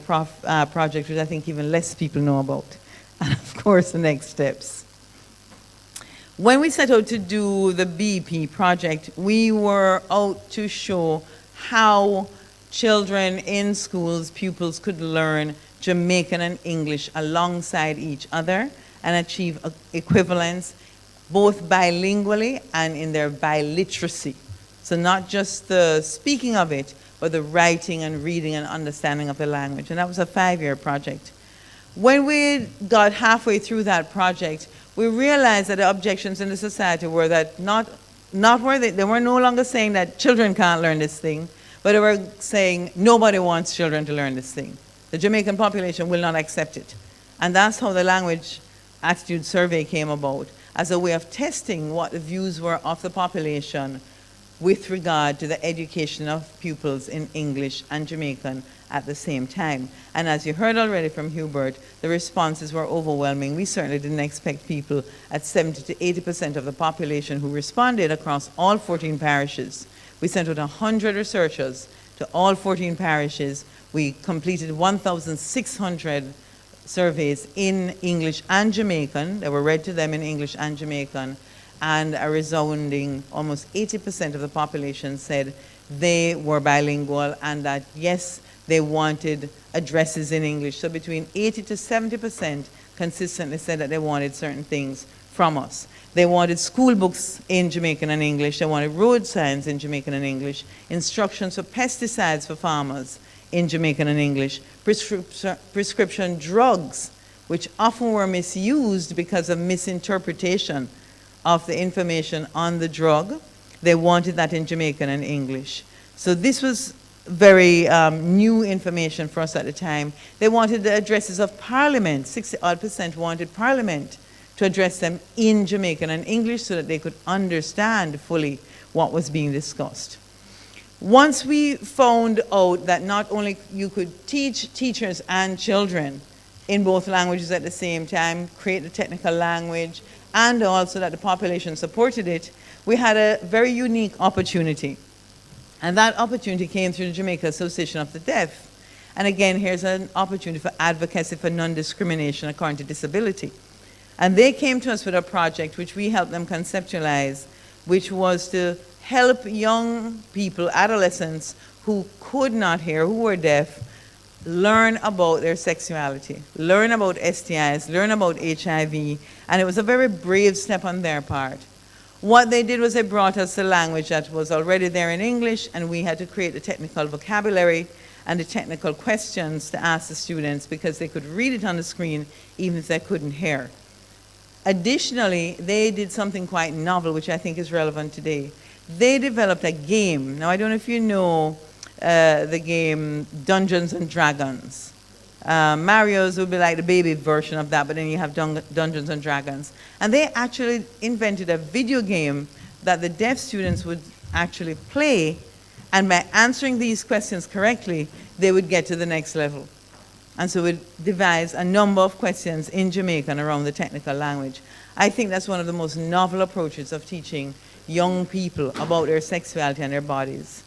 Project, which I think even less people know about. And of course, the next steps. When we set out to do the BEP project, we were out to show how children in schools, pupils could learn Jamaican and English alongside each other and achieve equivalence both bilingually and in their biliteracy. So not just the speaking of it, but the writing and reading and understanding of the language. And that was a 5-year project. When we got halfway through that project, we realized that the objections in the society were that they were no longer saying that children can't learn this thing, but they were saying nobody wants children to learn this thing. The Jamaican population will not accept it. And that's how the Language Attitude Survey came about, as a way of testing what the views were of the population with regard to the education of pupils in English and Jamaican at the same time. And as you heard already from Hubert, the responses were overwhelming. We certainly didn't expect people at 70 to 80% of the population who responded across all 14 parishes. We sent out 100 researchers to all 14 parishes. We completed 1,600 surveys in English and Jamaican. They were read to them in English and Jamaican. And a resounding almost 80% of the population said they were bilingual and that, yes, they wanted addresses in English. So between 80 to 70% consistently said that they wanted certain things from us. They wanted school books in Jamaican and English. They wanted road signs in Jamaican and English, instructions for pesticides for farmers in Jamaican and English, prescription drugs, which often were misused because of misinterpretation of the information on the drug. They wanted that in Jamaican and English. So this was very new information for us at the time. They wanted the addresses of Parliament. 60% wanted Parliament to address them in Jamaican and English so that they could understand fully what was being discussed. Once we found out that not only you could teach teachers and children in both languages at the same time, create the technical language, and also that the population supported it, we had a very unique opportunity. And that opportunity came through the Jamaica Association of the Deaf. And again, here's an opportunity for advocacy for non-discrimination according to disability. And they came to us with a project which we helped them conceptualize, which was to help young people, adolescents, who could not hear, who were deaf, learn about their sexuality, learn about STIs, learn about HIV, and it was a very brave step on their part. What they did was they brought us the language that was already there in English, and we had to create the technical vocabulary and the technical questions to ask the students because they could read it on the screen even if they couldn't hear. Additionally, they did something quite novel, which I think is relevant today. They developed a game. Now, I don't know if you know the game Dungeons and Dragons. Mario's would be like the baby version of that, but then you have Dungeons and Dragons. And they actually invented a video game that the deaf students would actually play, and by answering these questions correctly, they would get to the next level. And so we devised a number of questions in Jamaican around the technical language. I think that's one of the most novel approaches of teaching young people about their sexuality and their bodies.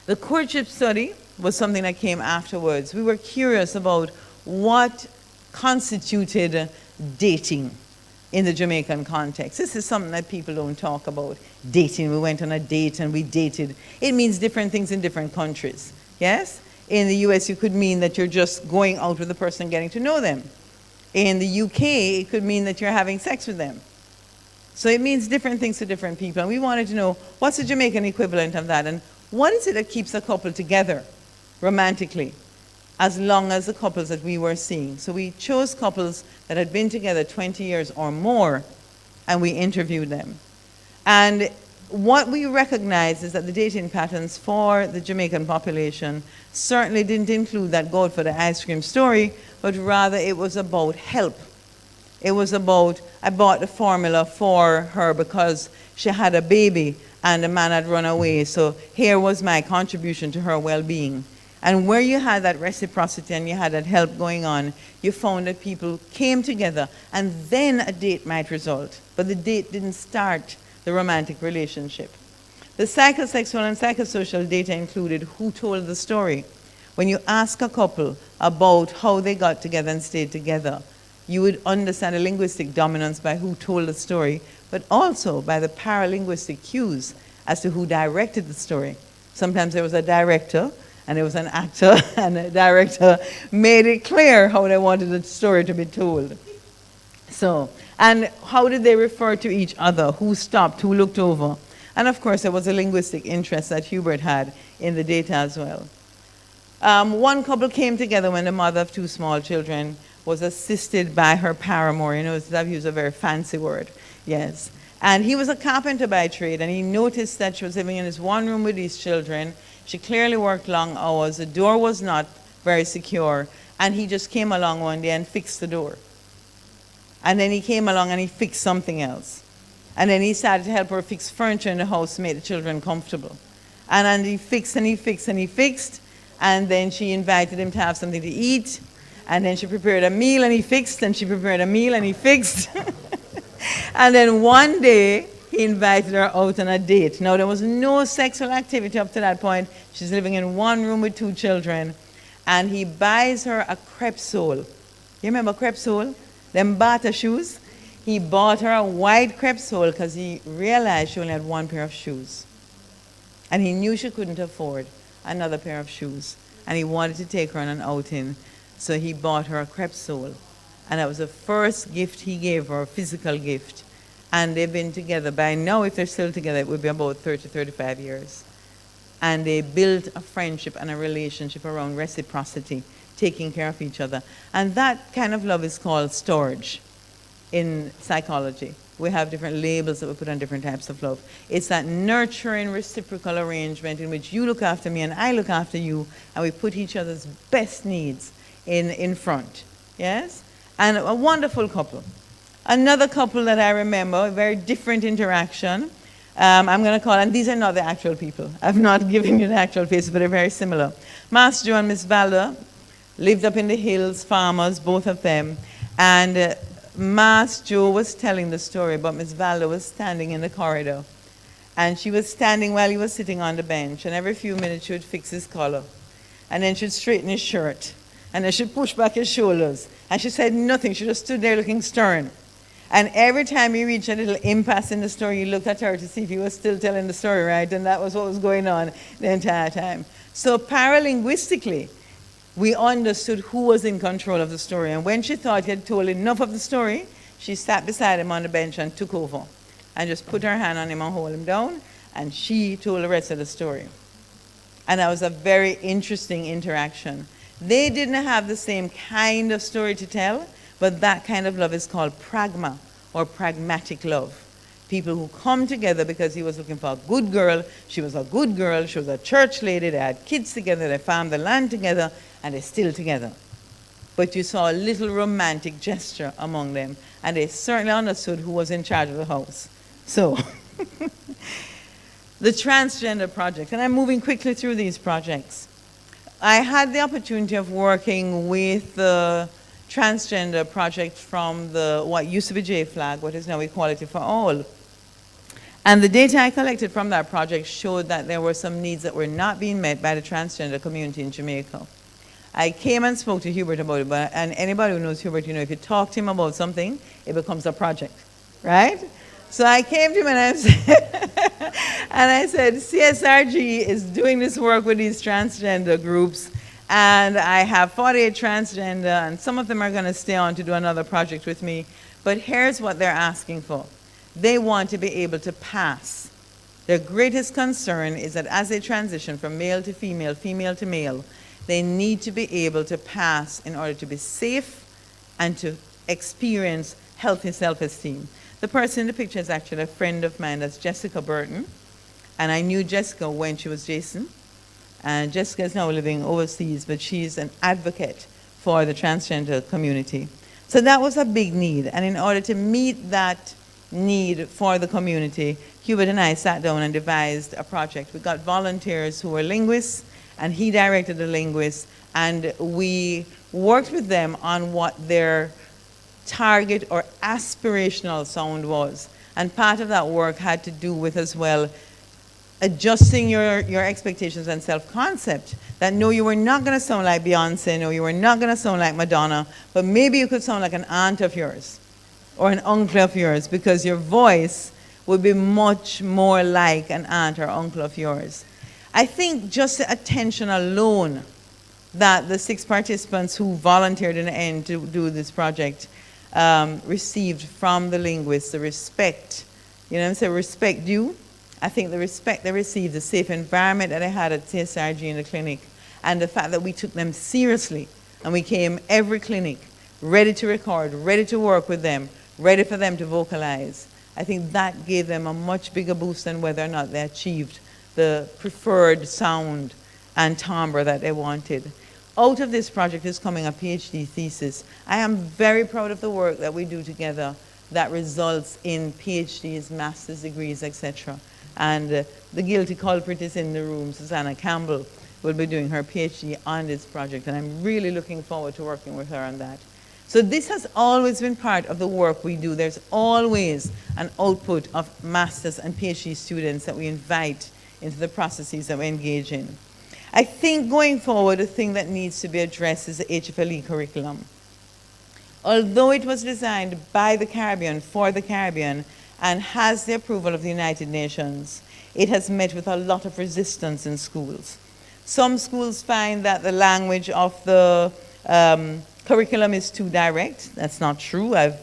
The courtship study was something that came afterwards. We were curious about what constituted dating in the Jamaican context. This is something that people don't talk about. Dating, we went on a date and we dated. It means different things in different countries, yes? In the US, it could mean that you're just going out with the person and getting to know them. In the UK, it could mean that you're having sex with them. So it means different things to different people. And we wanted to know, what's the Jamaican equivalent of that? And what is it that keeps a couple together romantically, as long as the couples that we were seeing? So we chose couples that had been together 20 years or more, and we interviewed them. And what we recognized is that the dating patterns for the Jamaican population certainly didn't include that go out for the ice cream story, but rather it was about help. It was about, I bought the formula for her because she had a baby and the man had run away, so here was my contribution to her well-being. And where you had that reciprocity and you had that help going on, you found that people came together, and then a date might result. But the date didn't start the romantic relationship. The psychosexual and psychosocial data included who told the story. When you ask a couple about how they got together and stayed together, you would understand the linguistic dominance by who told the story, but also by the paralinguistic cues as to who directed the story. Sometimes there was a director, and there was an actor, and the director made it clear how they wanted the story to be told. So, and how did they refer to each other? Who stopped? Who looked over? And of course, there was a linguistic interest that Hubert had in the data as well. One couple came together when the mother of two small children was assisted by her paramour. You know, I've used a very fancy word, yes. And he was a carpenter by trade, and he noticed that she was living in this one room with these children. She clearly worked long hours. The door was not very secure, and he just came along one day and fixed the door. And then he came along and he fixed something else. And then he started to help her fix furniture in the house to make the children comfortable. And then he fixed and he fixed and he fixed, and then she invited him to have something to eat, and then she prepared a meal and he fixed, and she prepared a meal and he fixed. And then one day, he invited her out on a date. Now, there was no sexual activity up to that point. She's living in one room with two children. And he buys her a crepe sole. You remember crepe sole? Them Bata shoes? He bought her a white crepe sole because he realized she only had one pair of shoes. And he knew she couldn't afford another pair of shoes. And he wanted to take her on an outing. So he bought her a crepe sole. And that was the first gift he gave her, a physical gift. And they've been together. By now, if they're still together, it would be about 30, 35 years. And they built a friendship and a relationship around reciprocity, taking care of each other. And that kind of love is called storage in psychology. We have different labels that we put on different types of love. It's that nurturing, reciprocal arrangement in which you look after me and I look after you, and we put each other's best needs in front. Yes? And a wonderful couple. Another couple that I remember, a very different interaction, I'm going to call, and these are not the actual people. I've not given you the actual faces, but they're very similar. Master Joe and Miss Valda lived up in the hills, farmers, both of them. And Master Joe was telling the story, but Miss Valda was standing in the corridor. And she was standing while he was sitting on the bench. And every few minutes she would fix his collar. And then she'd straighten his shirt. And then she'd push back his shoulders. And she said nothing. She just stood there looking stern. And every time he reached a little impasse in the story, he looked at her to see if he was still telling the story right. And that was what was going on the entire time. So paralinguistically, we understood who was in control of the story. And when she thought he had told enough of the story, she sat beside him on the bench and took over. And just put her hand on him and hold him down. And she told the rest of the story. And that was a very interesting interaction. They didn't have the same kind of story to tell, but that kind of love is called pragma, or pragmatic love. People who come together because he was looking for a good girl, she was a good girl, she was a church lady, they had kids together, they farmed the land together, and they're still together. But you saw a little romantic gesture among them, and they certainly understood who was in charge of the house. So, the transgender project, and I'm moving quickly through these projects. I had the opportunity of working with the transgender project from the, what used to be J-Flag, what is now Equality for All. And the data I collected from that project showed that there were some needs that were not being met by the transgender community in Jamaica. I came and spoke to Hubert about it, and anybody who knows Hubert, you know, if you talk to him about something, it becomes a project, right? So I came to him and I said, CSRG is doing this work with these transgender groups, and I have 48 transgender, and some of them are going to stay on to do another project with me. But here's what they're asking for. They want to be able to pass. Their greatest concern is that as they transition from male to female, female to male, they need to be able to pass in order to be safe and to experience healthy self-esteem. The person in the picture is actually a friend of mine, that's Jessica Burton. And I knew Jessica when she was Jason. And Jessica is now living overseas, but she's an advocate for the transgender community. So that was a big need. And in order to meet that need for the community, Hubert and I sat down and devised a project. We got volunteers who were linguists, and he directed the linguists, and we worked with them on what their target or aspirational sound was. And part of that work had to do with as well adjusting your expectations and self-concept. That no, you were not going to sound like Beyonce, no, you were not going to sound like Madonna, but maybe you could sound like an aunt of yours or an uncle of yours, because your voice would be much more like an aunt or uncle of yours. I think just the attention alone that the 6 participants who volunteered in the end to do this project received from the linguists, the respect, you know what I'm saying, respect due. I think the respect they received, the safe environment that they had at CSRG in the clinic, and the fact that we took them seriously, and we came every clinic ready to record, ready to work with them, ready for them to vocalize. I think that gave them a much bigger boost than whether or not they achieved the preferred sound and timbre that they wanted. Out of this project is coming a PhD thesis. I am very proud of the work that we do together that results in PhDs, master's degrees, etc. And the guilty culprit is in the room. Susanna Campbell will be doing her PhD on this project, and I'm really looking forward to working with her on that. So this has always been part of the work we do. There's always an output of master's and PhD students that we invite into the processes that we engage in. I think going forward, the thing that needs to be addressed is the HFLE curriculum. Although it was designed by the Caribbean, for the Caribbean, and has the approval of the United Nations, it has met with a lot of resistance in schools. Some schools find that the language of the curriculum is too direct. That's not true. I've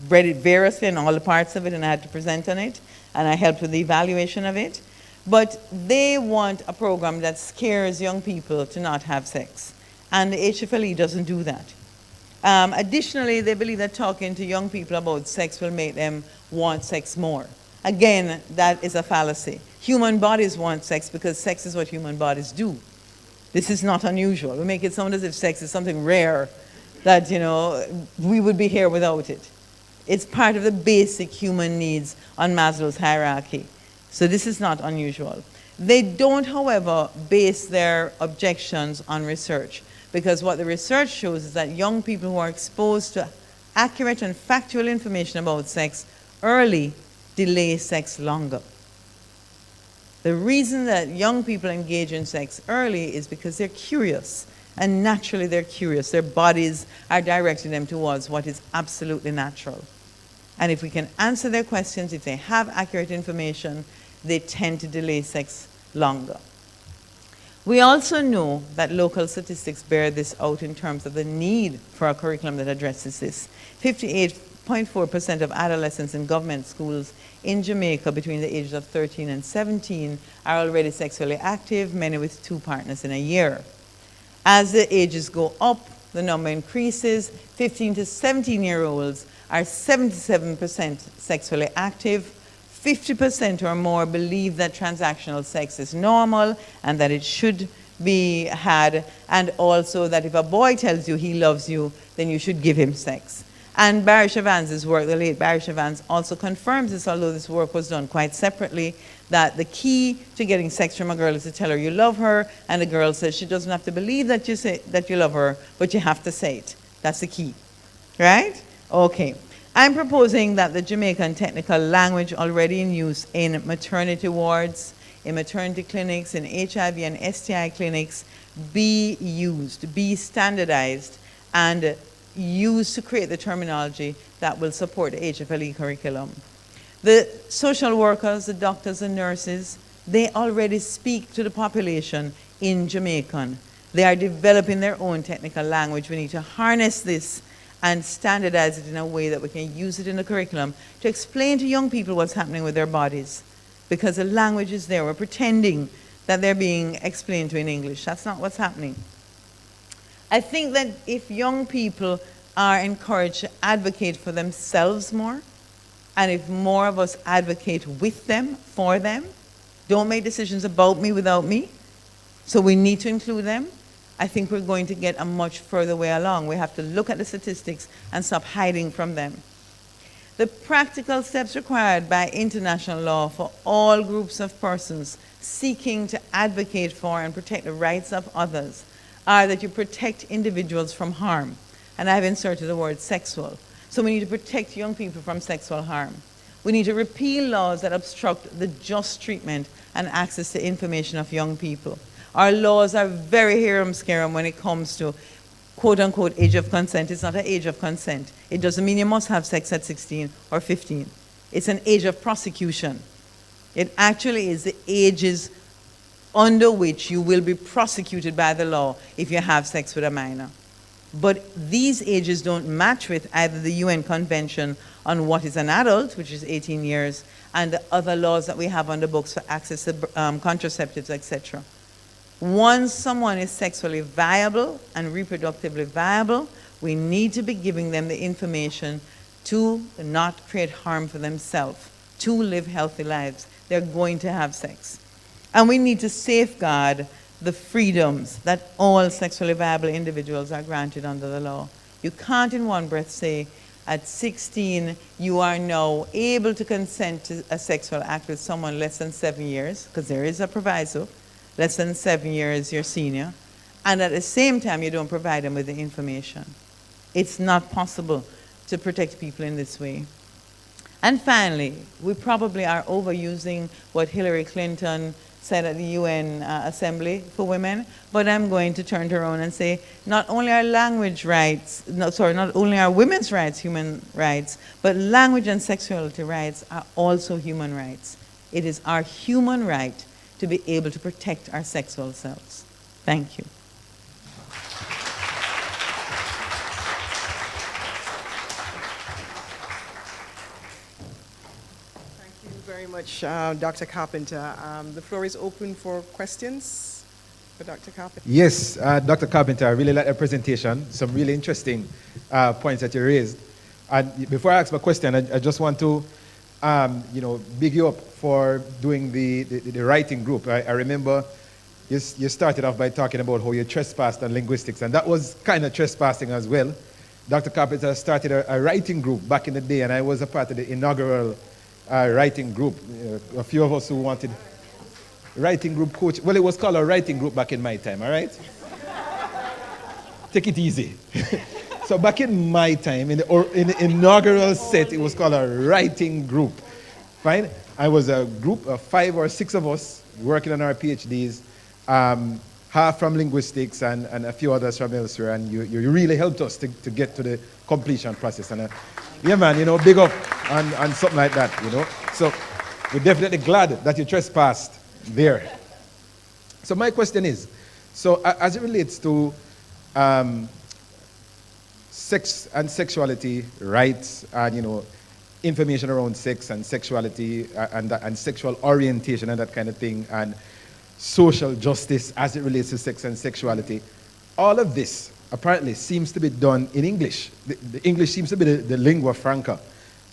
read it variously in all the parts of it, and I had to present on it, and I helped with the evaluation of it. But they want a program that scares young people to not have sex, and the HFLE doesn't do that. Additionally, they believe that talking to young people about sex will make them want sex more. Again, that is a fallacy. Human bodies want sex because sex is what human bodies do. This is not unusual. We make it sound as if sex is something rare that, you know, we would be here without it. It's part of the basic human needs on Maslow's hierarchy. So this is not unusual. They don't, however, base their objections on research, because what the research shows is that young people who are exposed to accurate and factual information about sex early delay sex longer. The reason that young people engage in sex early is because they're curious, and naturally they're curious. Their bodies are directing them towards what is absolutely natural. And if we can answer their questions, if they have accurate information, they tend to delay sex longer. We also know that local statistics bear this out in terms of the need for a curriculum that addresses this. 58.4% of adolescents in government schools in Jamaica between the ages of 13 and 17 are already sexually active, many with 2 partners in a year. As the ages go up, the number increases. 15 to 17-year-olds are 77% sexually active. 50% or more believe that transactional sex is normal and that it should be had, and also that if a boy tells you he loves you, then you should give him sex. And Barry Chavan's work, the late Barry Chavans, also confirms this, although this work was done quite separately, that the key to getting sex from a girl is to tell her you love her, and the girl says she doesn't have to believe that you say that you love her, but you have to say it. That's the key, right? Okay. I'm proposing that the Jamaican technical language already in use in maternity wards, in maternity clinics, in HIV and STI clinics be used, be standardized, and used to create the terminology that will support the HFLE curriculum. The social workers, the doctors and nurses, they already speak to the population in Jamaican. They are developing their own technical language. We need to harness this and standardize it in a way that we can use it in the curriculum to explain to young people what's happening with their bodies. Because the language is there. We're pretending that they're being explained to in English. That's not what's happening. I think that if young people are encouraged to advocate for themselves more, and if more of us advocate with them, for them, don't make decisions about me without me, so we need to include them, I think we're going to get a much further way along. We have to look at the statistics and stop hiding from them. The practical steps required by international law for all groups of persons seeking to advocate for and protect the rights of others are that you protect individuals from harm. And I've inserted the word sexual. So we need to protect young people from sexual harm. We need to repeal laws that obstruct the just treatment and access to information of young people. Our laws are very harum-scarum when it comes to quote-unquote age of consent. It's not an age of consent. It doesn't mean you must have sex at 16 or 15. It's an age of prosecution. It actually is the ages under which you will be prosecuted by the law if you have sex with a minor. But these ages don't match with either the UN Convention on what is an adult, which is 18 years, and the other laws that we have on the books for access to contraceptives, etc. Once someone is sexually viable and reproductively viable, we need to be giving them the information to not create harm for themselves, to live healthy lives. They're going to have sex. And we need to safeguard the freedoms that all sexually viable individuals are granted under the law. You can't in one breath say, at 16, you are now able to consent to a sexual act with someone less than 7 years, because there is a proviso, less than 7 years your senior, and at the same time you don't provide them with the information. It's not possible to protect people in this way. And finally, we probably are overusing what Hillary Clinton said at the UN Assembly for Women, but I'm going to turn to her own and say, not only are language rights, not only are women's rights human rights, but language and sexuality rights are also human rights. It is our human right to be able to protect our sexual selves. Thank you. Very much, Dr. Carpenter. The floor is open for questions for Dr. Carpenter. Yes, Dr. Carpenter, I really like the presentation. Some really interesting points that you raised. And before I ask my question, I just want to, big you up for doing the writing group. I remember you started off by talking about how you trespassed on linguistics, and that was kind of trespassing as well. Dr. Carpenter started a writing group back in the day, and I was a part of the inaugural writing group. A few of us who wanted writing group coach. Well, it was called a writing group back in my time, all right? Take it easy. So back in my time, in the inaugural set, it was called a writing group. Fine? I was a group of 5 or 6 of us working on our PhDs, half from linguistics and a few others from elsewhere, and you really helped us to get to the completion process. And yeah, man, big up on something like that, So we're definitely glad that you trespassed there. So my question is, so as it relates to sex and sexuality rights and, information around sex and sexuality and sexual orientation and that kind of thing, and social justice as it relates to sex and sexuality, all of this apparently seems to be done in English. The English seems to be the lingua franca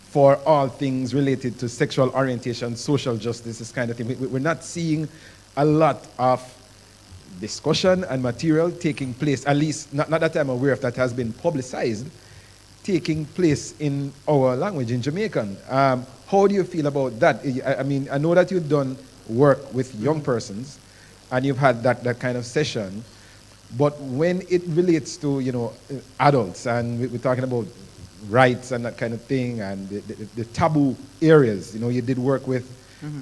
for all things related to sexual orientation, social justice, this kind of thing. We're not seeing a lot of discussion and material taking place, at least not that I'm aware of, that has been publicized, taking place in our language, in Jamaican. How do you feel about that? I mean, I know that you've done work with young persons, and you've had that kind of session, but when it relates to, you know, adults, and we're talking about rights and that kind of thing, and the taboo areas, you know, you did work with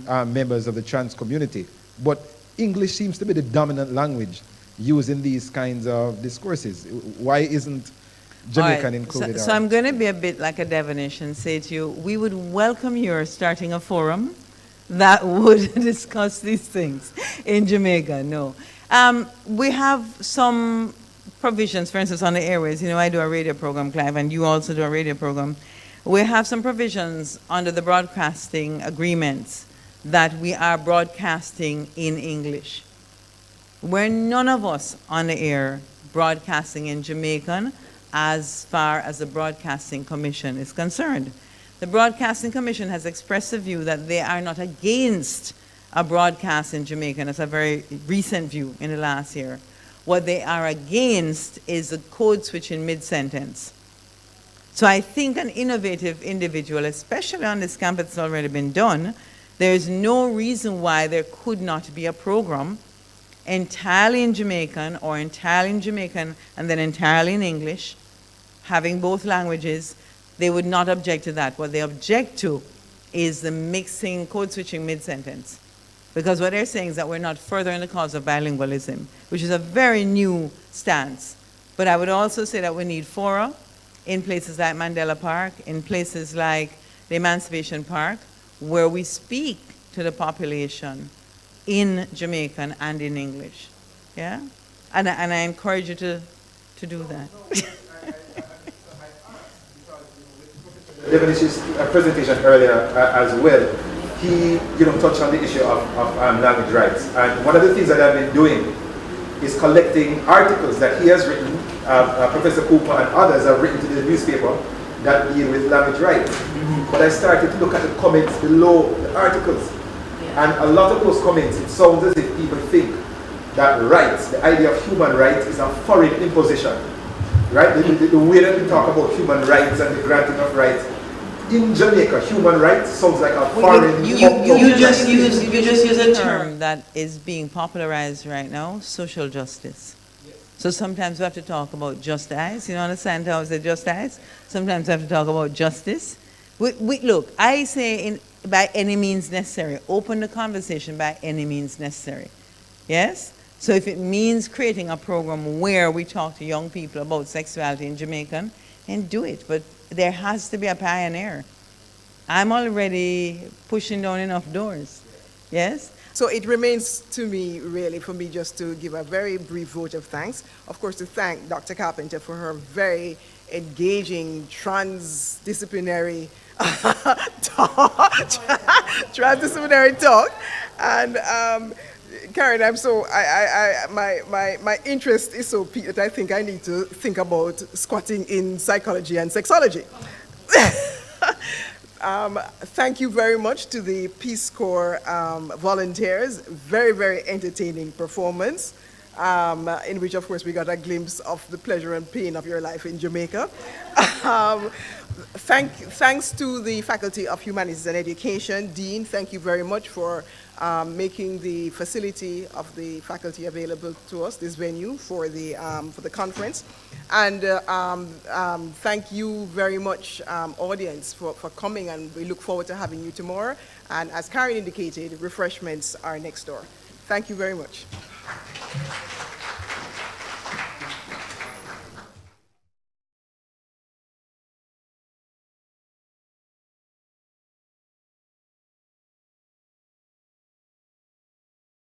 members of the trans community, but English seems to be the dominant language used in these kinds of discourses. Why isn't Jamaican included? So I'm going to be a bit like a Devonish and say to you, we would welcome your starting a forum that would discuss these things in Jamaica. No. We have some provisions, for instance, on the airways. You know, I do a radio program, Clive, and you also do a radio program. We have some provisions under the broadcasting agreements that we are broadcasting in English. We're none of us on the air broadcasting in Jamaican as far as the Broadcasting Commission is concerned. The Broadcasting Commission has expressed a view that they are not against a broadcast in Jamaican. It's a very recent view in the last year. What they are against is the code switch in mid-sentence. So I think an innovative individual, especially on this campus, it's already been done. There's no reason why there could not be a program entirely in Jamaican or entirely in Jamaican and then entirely in English, having both languages. They would not object to that. What they object to is the mixing, code switching mid-sentence. Because what they're saying is that we're not furthering the cause of bilingualism, which is a very new stance. But I would also say that we need fora in places like Mandela Park, in places like the Emancipation Park, where we speak to the population in Jamaican and in English. Yeah? And I encourage you to do that. Devanish's presentation earlier as well, he touched on the issue of language rights. And one of the things that I've been doing is collecting articles that he has written, Professor Cooper and others have written to the newspaper that deal with language rights. But I started to look at the comments below the articles. And a lot of those comments, it sounds as if people think that rights, the idea of human rights, is a foreign imposition. Right? The way that we talk about human rights and the granting of rights, in Jamaica, human rights sounds like a foreign... You just use a term that is being popularized right now, social justice. So sometimes we have to talk about justice. You understand how I say justice? Sometimes we have to talk about justice. Look, I say by any means necessary. Open the conversation by any means necessary. Yes? So if it means creating a program where we talk to young people about sexuality in Jamaican, then do it. But there has to be a pioneer. I'm already pushing down enough doors. Yes? So it remains to me, really, for me just to give a very brief vote of thanks. Of course, to thank Dr. Carpenter for her very engaging, transdisciplinary talk. And Karen, my interest is so peaked that I think I need to think about squatting in psychology and sexology. Thank you very much to the Peace Corps volunteers. Very, very entertaining performance, in which, of course, we got a glimpse of the pleasure and pain of your life in Jamaica. Thanks to the Faculty of Humanities and Education. Dean, thank you very much for making the facility of the faculty available to us, this venue, for the conference. And thank you very much, audience, for coming, and we look forward to having you tomorrow. And as Karen indicated, refreshments are next door. Thank you very much.